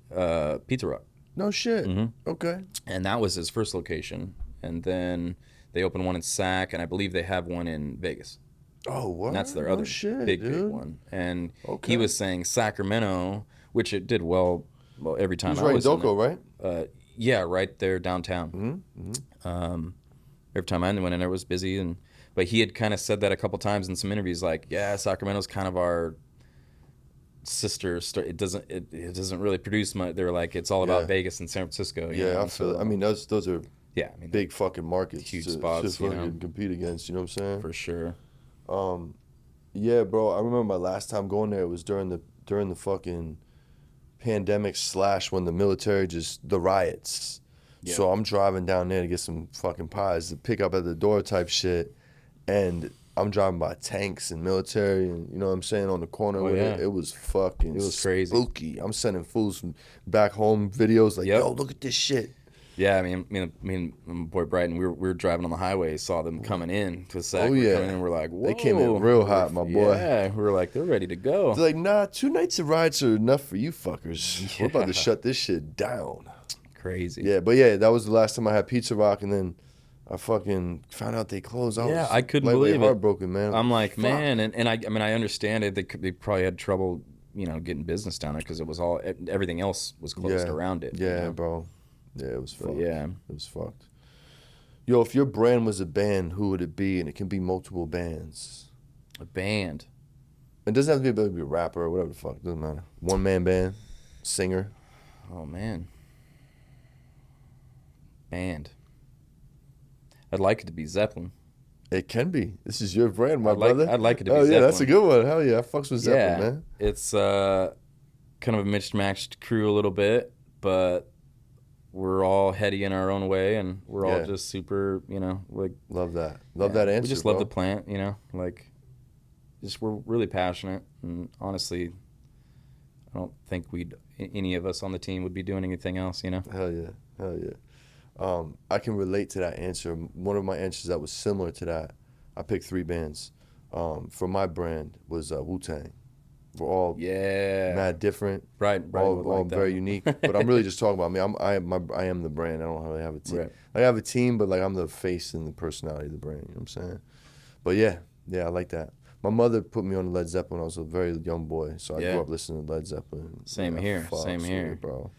Pizza Rock. No shit. Mm-hmm. Okay. And that was his first location, and then they opened one in Sac, and I believe they have one in Vegas. Oh, what? And that's their no other shit, big one. And he was saying Sacramento, which it did well every time. He was right in Doco, right? Yeah, right there downtown. Mm-hmm. Every time I went in there, it was busy, but he had kind of said that a couple times in some interviews, like, yeah, Sacramento's kind of our sister. It doesn't really produce much. They're like, it's all about Vegas and San Francisco. You know? I feel it. I mean, those are big fucking markets, huge spots, to fucking compete against. You know what I'm saying? For sure. Yeah, bro. I remember my last time going there. It was during the fucking pandemic / when the military the riots. Yeah. So I'm driving down there to get some fucking pies to pick up at the door type shit, and I'm driving by tanks and military, and you know what I'm saying, on the corner. It was fucking crazy. Spooky. I'm sending fools from back home videos like, yo, look at this shit. Yeah, I mean, me and my boy Brighton, we were driving on the highway, saw them coming in to Sac. Oh yeah, coming in, we're like, whoa. They came in real hot, my boy. Yeah, we were like, they're ready to go. They're like, nah, 2 nights of rides are enough for you fuckers. We're about to shut this shit down. Crazy. Yeah, but yeah, that was the last time I had Pizza Rock, and then I fucking found out they closed. I couldn't believe it. Heartbroken, man. I'm like, man, and I mean, I understand it. They probably had trouble, getting business down there because it was everything else was closed around it. Yeah, bro. Yeah, it was fucked. Yeah. It was fucked. Yo, if your brand was a band, who would it be? And it can be multiple bands. A band. It doesn't have to be able to be a rapper or whatever the fuck. It doesn't matter. One-man band, singer. Oh, man. Band. I'd like it to be Zeppelin. It can be. This is your brand, my brother. I'd like it to be Zeppelin. Zeppelin. That's a good one. Hell yeah. I fucks with Zeppelin, man. It's kind of a mismatched crew a little bit, but we're all heady in our own way, and we're all just super, like... Love that. Love that answer, we just love the plant, like... Just we're really passionate, and honestly, I don't think any of us on the team would be doing anything else, Hell yeah. Hell yeah. I can relate to that answer. One of my answers that was similar to that, I picked 3 bands. For my brand was Wu-Tang. We're all mad different, right? All like very unique. But I'm really just talking about me. I am the brand. I don't really have a team. Right. I have a team, but like I'm the face and the personality of the brand. You know what I'm saying? But yeah, I like that. My mother put me on Led Zeppelin when I was a very young boy, so I grew up listening to Led Zeppelin. Same here, bro.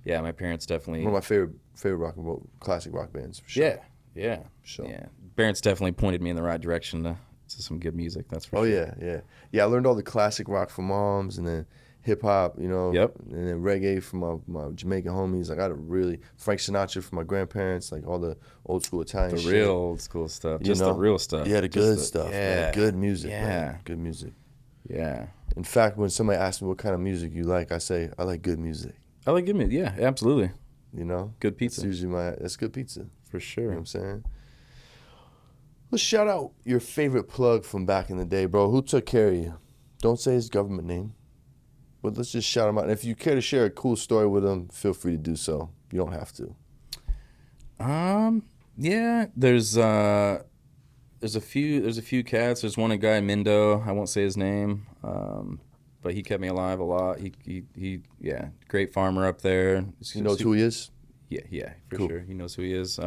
Yeah, my parents definitely. One of my favorite rock and roll, classic rock bands for sure. Yeah. Sure. Yeah, parents definitely pointed me in the right direction to some good music. That's for sure. Yeah. I learned all the classic rock from moms, and then hip hop, Yep. And then reggae from my Jamaican homies. Like I got Frank Sinatra from my grandparents, like all the old school Italian shit. The real old school stuff. Just the real stuff. Yeah, the good stuff. Yeah. Man. Good music. Yeah. Man. Good music. Yeah. In fact, when somebody asks me what kind of music you like, I say I like good music. I like good music. Yeah, absolutely. Good pizza. That's usually that's good pizza. For sure. You know what I'm saying? Let's shout out your favorite plug from back in the day, bro. Who took care of you? Don't say his government name, but let's just shout him out. And if you care to share a cool story with him, feel free to do so. You don't have to. Yeah. There's a few cats. There's one guy in Mindo. I won't say his name. But he kept me alive a lot. He great farmer up there. He knows who he is? Yeah, for sure. He knows who he is.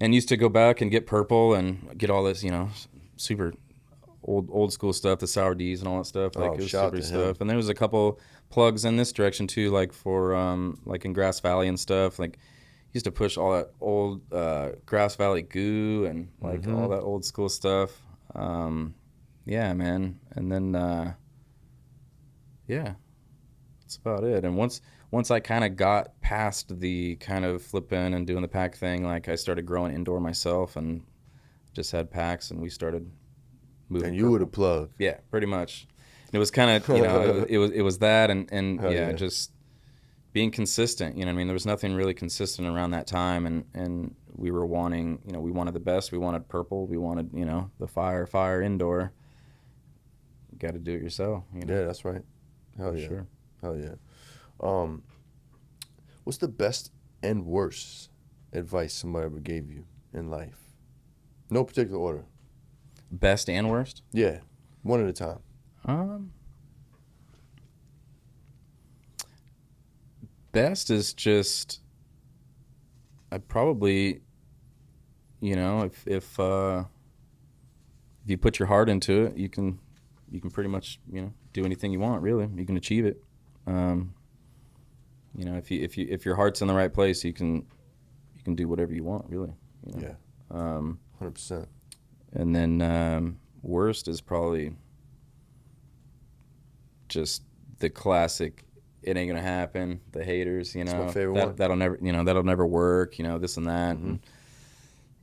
And used to go back and get purple and get all this, super old school stuff, the sour D's and all that stuff. Like it was super stuff. And there was a couple plugs in this direction too, like for like in Grass Valley and stuff. Like used to push all that old Grass Valley goo and like all that old school stuff. Yeah, man. And then that's about it. And once I kind of got past the kind of flipping and doing the pack thing, like I started growing indoor myself and just had packs, and we started moving. And you were the plug. Yeah, pretty much. It was kind of, it was that and just being consistent. You know what I mean? There was nothing really consistent around that time, and we were wanting, you know, we wanted the best. We wanted purple. We wanted, you know, the fire indoor. You got to do it yourself. You know? Yeah, that's right. Hell yeah. Sure. Hell yeah. What's the best and worst advice somebody ever gave you in life? No particular order. Best and worst? Yeah, one at a time. Best is just, I'd probably, you know, if you put your heart into it, you can pretty much, you know, do anything you want. Really, you can achieve it. You know, if your heart's in the right place, you can do whatever you want. Really. You know? Yeah. 100%. And then worst is probably just the classic. It ain't gonna happen. The haters, you know, that's my favorite one. That'll never work. You know, this and that. Mm-hmm. And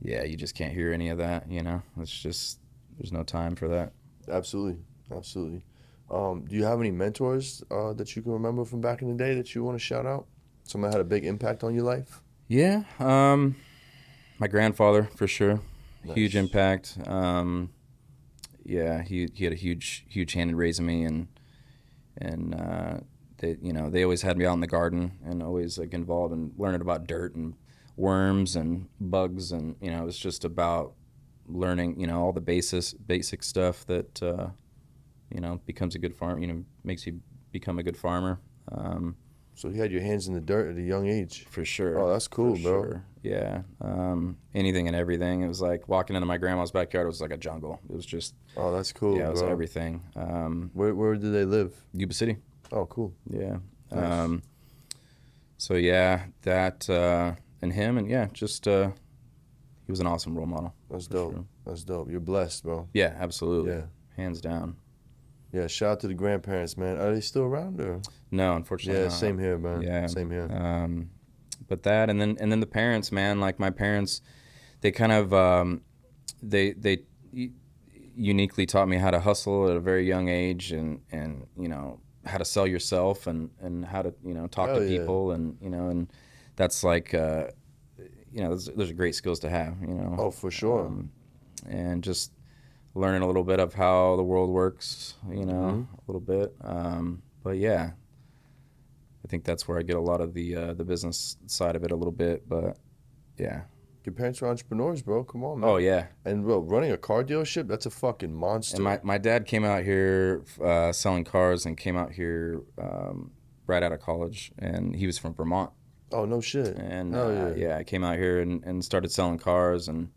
yeah, you just can't hear any of that. You know, it's just there's no time for that. Absolutely. Do you have any mentors that you can remember from back in the day that you want to shout out? Someone had a big impact on your life? Yeah, my grandfather for sure. Nice. Huge impact. Yeah, he had a huge hand in raising me, and they always had me out in the garden and always like involved in learning about dirt and worms and bugs, and you know, it was just about learning, you know, all the basic stuff that you know, becomes a good farm, you know, makes you become a good farmer. So he had your hands in the dirt at a young age. For sure. Oh, that's cool, bro. Sure. Yeah. Anything and everything. It was like walking into my grandma's backyard. It was like a jungle. It was just. Oh, that's cool. Yeah, it was bro. everything. Where do they live? Yuba City. Oh, cool. Yeah. Nice. So yeah, that and him, and yeah, just he was an awesome role model. That's dope. Sure. That's dope. You're blessed, bro. Yeah, absolutely. Yeah. Hands down. Yeah, shout out to the grandparents, man. Are they still around or? No, unfortunately. Yeah, not. same here, man. Yeah, same here. But that, and then the parents, man. Like my parents, they kind of they uniquely taught me how to hustle at a very young age, and you know, how to sell yourself, and how to, you know, talk to people, and you know, and that's like you know, those are great skills to have, you know. Oh, for sure. And just learning a little bit of how the world works, you know, Mm-hmm. a little bit. But yeah, I think that's where I get a lot of the business side of it a little bit. But yeah. Your parents are entrepreneurs, bro. Come on, man. Oh yeah. And bro, running a car dealership, that's a fucking monster. And my dad came out here selling cars, and came out here right out of college, and he was from Vermont. Oh, no shit. And yeah. I came out here and started selling cars, and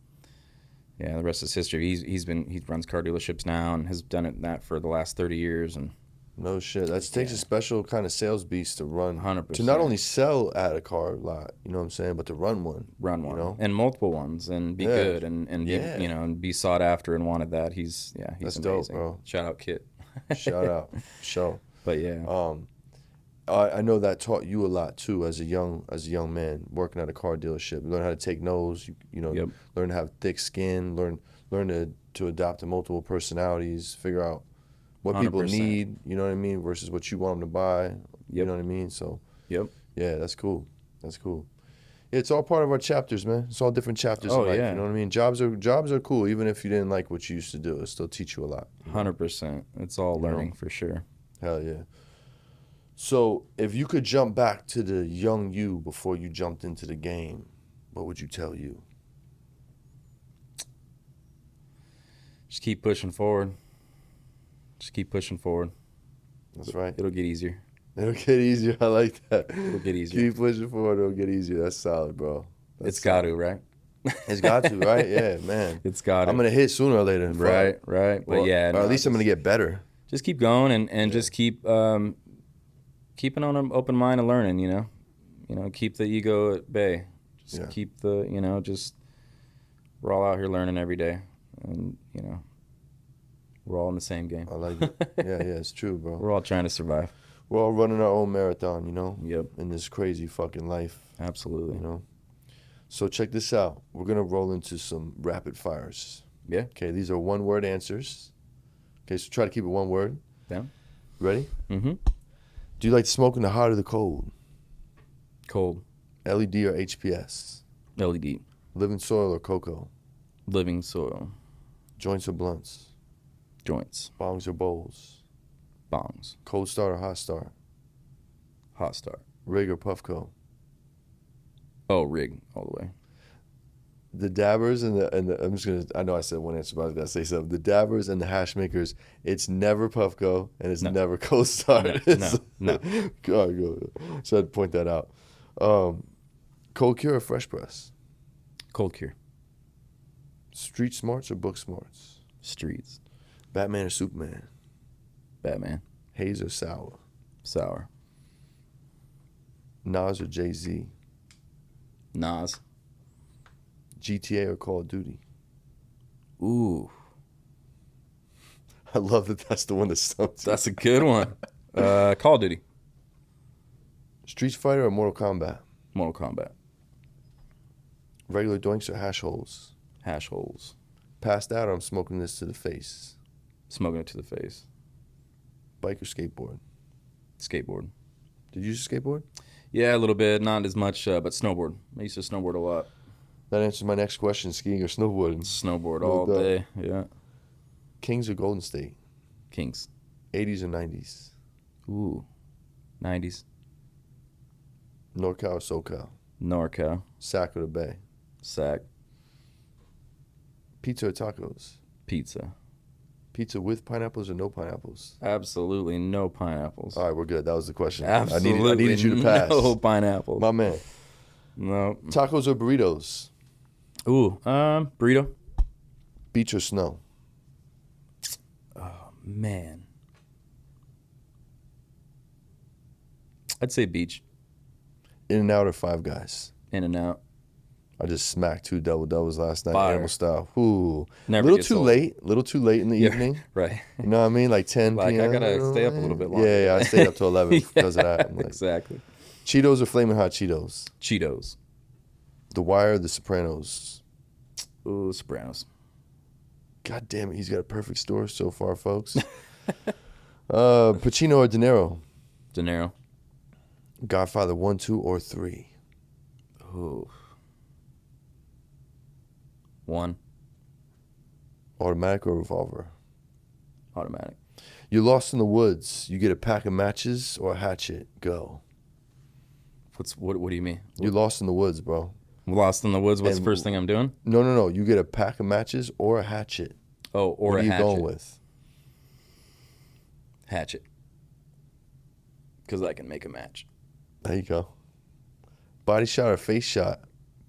yeah, the rest is history. He runs car dealerships now and has done that for the last 30 years. And no shit. That takes a special kind of sales beast to run. 100%. To not only sell at a car lot, you know what I'm saying, but to run one. Run one. You know? And multiple ones, and be good, and be, you know, and be sought after and wanted that. He's That's amazing. dope, bro. Shout out Kit. Shout out. Show. But yeah. I know that taught you a lot too as a young man working at a car dealership. You learn how to take no's, you know, Yep. learn to have thick skin, learn to adapt to multiple personalities, figure out what people 100%. need, you know what I mean, versus what you want them to buy. Yep. You know what I mean? So Yep. yeah, that's cool. That's cool. Yeah, it's all part of our chapters, man. It's all different chapters Oh, in life. yeah. You know what I mean? Jobs are cool, even if you didn't like what you used to do. It'll still teach you a lot. 100%. It's all You know? learning for sure. Hell yeah. So if you could jump back to the young you before you jumped into the game, what would you tell you? Just keep pushing forward. Just keep pushing forward. That's right. It'll get easier. It'll get easier. I like that. It'll get easier. Keep pushing forward. It'll get easier. That's solid, bro. It's got to, right? It's got to, right? Yeah, man. It's got to. I'm gonna hit sooner or later. Right. But Well, yeah. or at least I'm gonna get better. Just keep going, and just keep keeping on an open mind and learning. You know, keep the ego at bay. Just keep the, you know, just we're all out here learning every day, and you know, we're all in the same game. I like it. Yeah, it's true, bro. We're all trying to survive. We're all running our own marathon, you know. Yep. In this crazy fucking life. Absolutely. You know. So check this out. We're gonna roll into some rapid fires. Yeah. Okay, these are one-word answers. Okay, so try to keep it one word. Down. Ready? Mm-hmm. Do you like to smoke in the hot or the cold? Cold. LED or HPS? LED. Living soil or cocoa? Living soil. Joints or blunts? Joints. Bongs or bowls? Bongs. Cold start or hot start? Hot start. Rig or Puffco? Oh, rig all the way. The dabbers and the I'm just gonna, I know I said one answer, but I was gonna say something. The dabbers and the hash makers, it's never Puffco and it's never cold start. No. Go. So I'd point that out. Cold cure or fresh press? Cold cure. Street smarts or book smarts? Streets. Batman or Superman? Batman. Haze or sour? Sour. Nas or Jay-Z? Nas. GTA or Call of Duty? Ooh. I love that that's the one that stumps. That's a good one. Call of Duty. Street Fighter or Mortal Kombat? Mortal Kombat. Regular doinks or hash holes? Hash holes. Passed out or I'm smoking this to the face? Smoking it to the face. Bike or skateboard? Skateboard. Did you use a skateboard? Yeah, a little bit. Not as much, but snowboard. I used to snowboard a lot. That answers my next question, skiing or snowboarding? Snowboard all day, yeah. Kings or Golden State? Kings. 80s or 90s? Ooh. 90s. NorCal or SoCal? NorCal. Sac or the Bay? Sac. Pizza or tacos? Pizza. Pizza with pineapples or no pineapples? Absolutely no pineapples. All right, we're good. That was the question. Absolutely I needed you to pass. No pineapples. My man. No. Tacos or burritos? Ooh, burrito. Beach or snow? Oh, man. I'd say beach. In-N-Out or Five Guys? In-N-Out. I just smacked 2 double-doubles last night, Fire. animal style. Ooh. Never Little gets too old. late in the evening. Right. You know what I mean? Like 10 Like, p.m. I gotta stay up a little bit longer. Yeah, I stayed up till 11 because of that. I'm like, Exactly. Cheetos or Flamin' Hot Cheetos? Cheetos. The Wire or The Sopranos? Ooh, Sopranos. God damn it, he's got a perfect score so far, folks. Pacino or De Niro? De Niro. Godfather 1, 2, or 3? Ooh. 1. Automatic or revolver? Automatic. You're lost in the woods. You get a pack of matches or a hatchet. Go. What do you mean? You're lost in the woods, bro. Lost in the woods. What's the And- first thing I'm doing? No. You get a pack of matches or a hatchet. Oh, or What a are you hatchet. going with? Hatchet. Because I can make a match. There you go. Body shot or face shot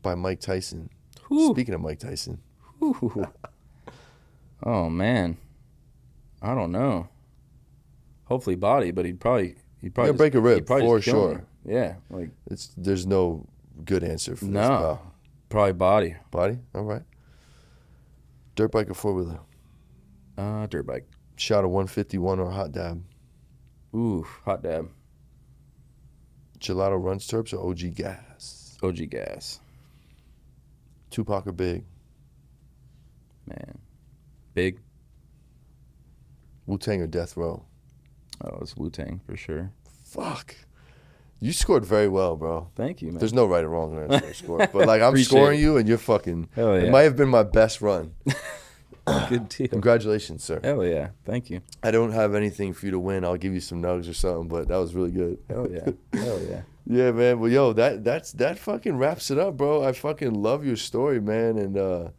by Mike Tyson. Whew. Speaking of Mike Tyson. Ooh. Oh man, I don't know. Hopefully body, but he'd probably Yeah, break a rib, he'd probably for just kill me. sure. Yeah, like There's no good answer for this, no, pal. probably body. Body? All right. Dirt bike or four-wheeler? Dirt bike. Shot of 151 or hot dab? Ooh, hot dab. Gelato runs terps or OG gas? OG gas. Tupac or Big? Man, big. Wu-Tang or Death Row? Oh, it's Wu-Tang for sure. Fuck. You scored very well, bro. Thank you, man. There's no right or wrong answer to score. But like I'm Appreciate scoring it. you and you're fucking Hell yeah. It might have been my best run. Good deal. Congratulations, sir. Hell yeah. Thank you. I don't have anything for you to win. I'll give you some nugs or something, but that was really good. Hell yeah. Hell yeah. Yeah, man. Well, yo, that fucking wraps it up, bro. I fucking love your story, man, and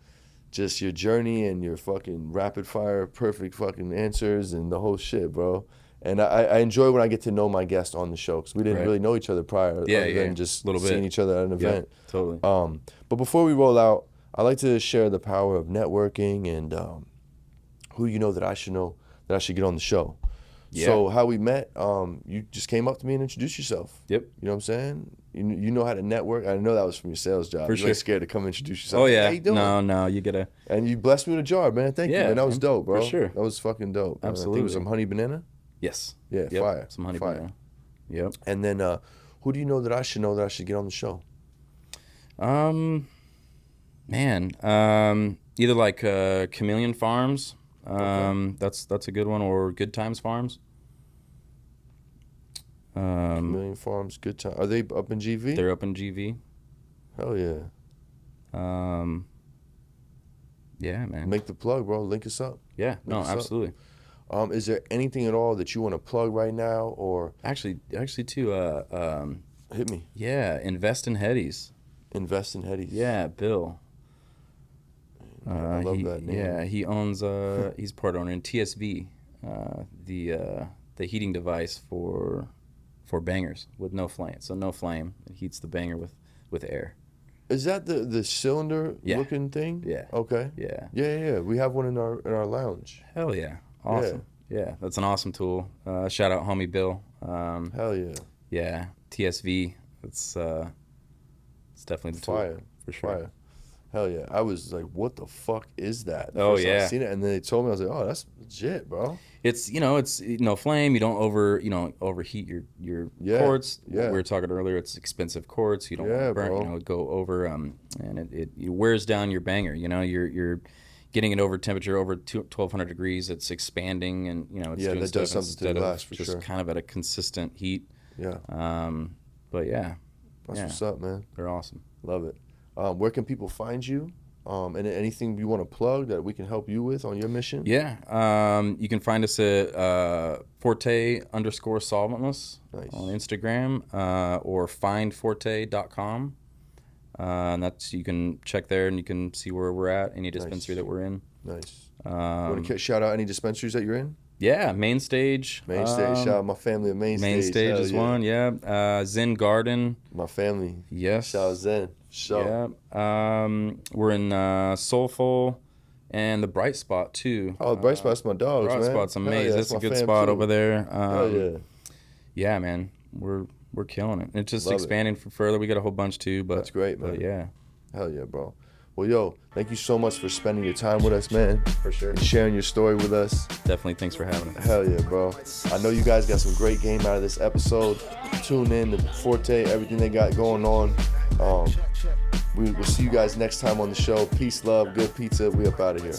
just your journey and your fucking rapid fire, perfect fucking answers and the whole shit, bro. And I enjoy when I get to know my guest on the show because we didn't Right. really know each other prior, Yeah, other yeah. than just Little bit. seeing each other at an event. Yeah, totally. But before we roll out, I like to share the power of networking and who you know that I should get on the show. Yeah. So how we met, you just came up to me and introduced yourself. Yep. You know what I'm saying? You know how to network. I know that was from your sales job. For You're sure. like scared to come introduce yourself. Oh yeah. How you doing? No, you gotta. And you blessed me with a jar, man. Thank you, Yeah, man. That was man. dope, bro. For sure. That was fucking dope. I think it Absolutely. was some honey banana. Yes. Yeah, Yep. fire. Some honey Fire. banana. Yep. And then who do you know that I should get on the show? Man, either like Chameleon Farms, that's a good one, or Good Times Farms. Million Farms, good time. Are they up in GV? They're up in GV. Hell yeah. Yeah, man. Make the plug, bro. Link us up. Yeah, no, absolutely. Is there anything at all that you want to plug right now, or Actually, too. hit me? Yeah, invest in Headies. Invest in Headies. Yeah, Bill. I love that name. Yeah, he owns. He's part owner in TSV, the heating device for bangers with no flame. So no flame. It heats the banger with air. Is that the cylinder looking thing? Yeah. Okay. Yeah. Yeah. We have one in our lounge. Hell yeah. Awesome. Yeah, that's an awesome tool. Shout out homie Bill. Hell yeah. Yeah, TSV. It's definitely the Fire. tool for sure. Fire. Hell yeah. I was like, what the fuck is that? Oh, First time yeah. I seen it, and then they told me, I was like, oh, that's legit, bro. It's no flame. You don't overheat your quartz. Yeah. We were talking earlier. It's expensive quartz. You don't want to burn. Bro. Go over and it wears down your banger. You're getting it over temperature over 1200 degrees. It's expanding and it's doing that stuff does something to the glass for just sure. kind of at a consistent heat. Yeah. But yeah, That's what's up, man. they're awesome. Love it. Where can people find you? And anything you want to plug that we can help you with on your mission? Yeah. You can find us at Fortè_Solventless on Instagram or findforte.com. And that's, you can check there and you can see where we're at, any dispensary that we're in. Nice. Want to shout out any dispensaries that you're in? Yeah, Main Stage. Shout out my family at Main Stage. Main Stage is one, yeah. Zen Garden. My family. Yes. Shout out Zen. Yeah. We're in Soulful and the Bright Spot too. Oh, the Bright Spot's my dogs, Bright man. Spot's amazing. Yeah, that's a my good fam spot too. over there. Yeah. Yeah, man. We're killing it. It's just Love expanding for further. We got a whole bunch too, but that's great, man. But yeah. Hell yeah, bro. Well, yo, thank you so much for spending your time with us, man. For sure. And sharing your story with us. Definitely. Thanks for having us. Hell yeah, bro. I know you guys got some great game out of this episode. Tune in to Forte, everything they got going on. We will see you guys next time on the show. Peace, love, good pizza. We up out of here.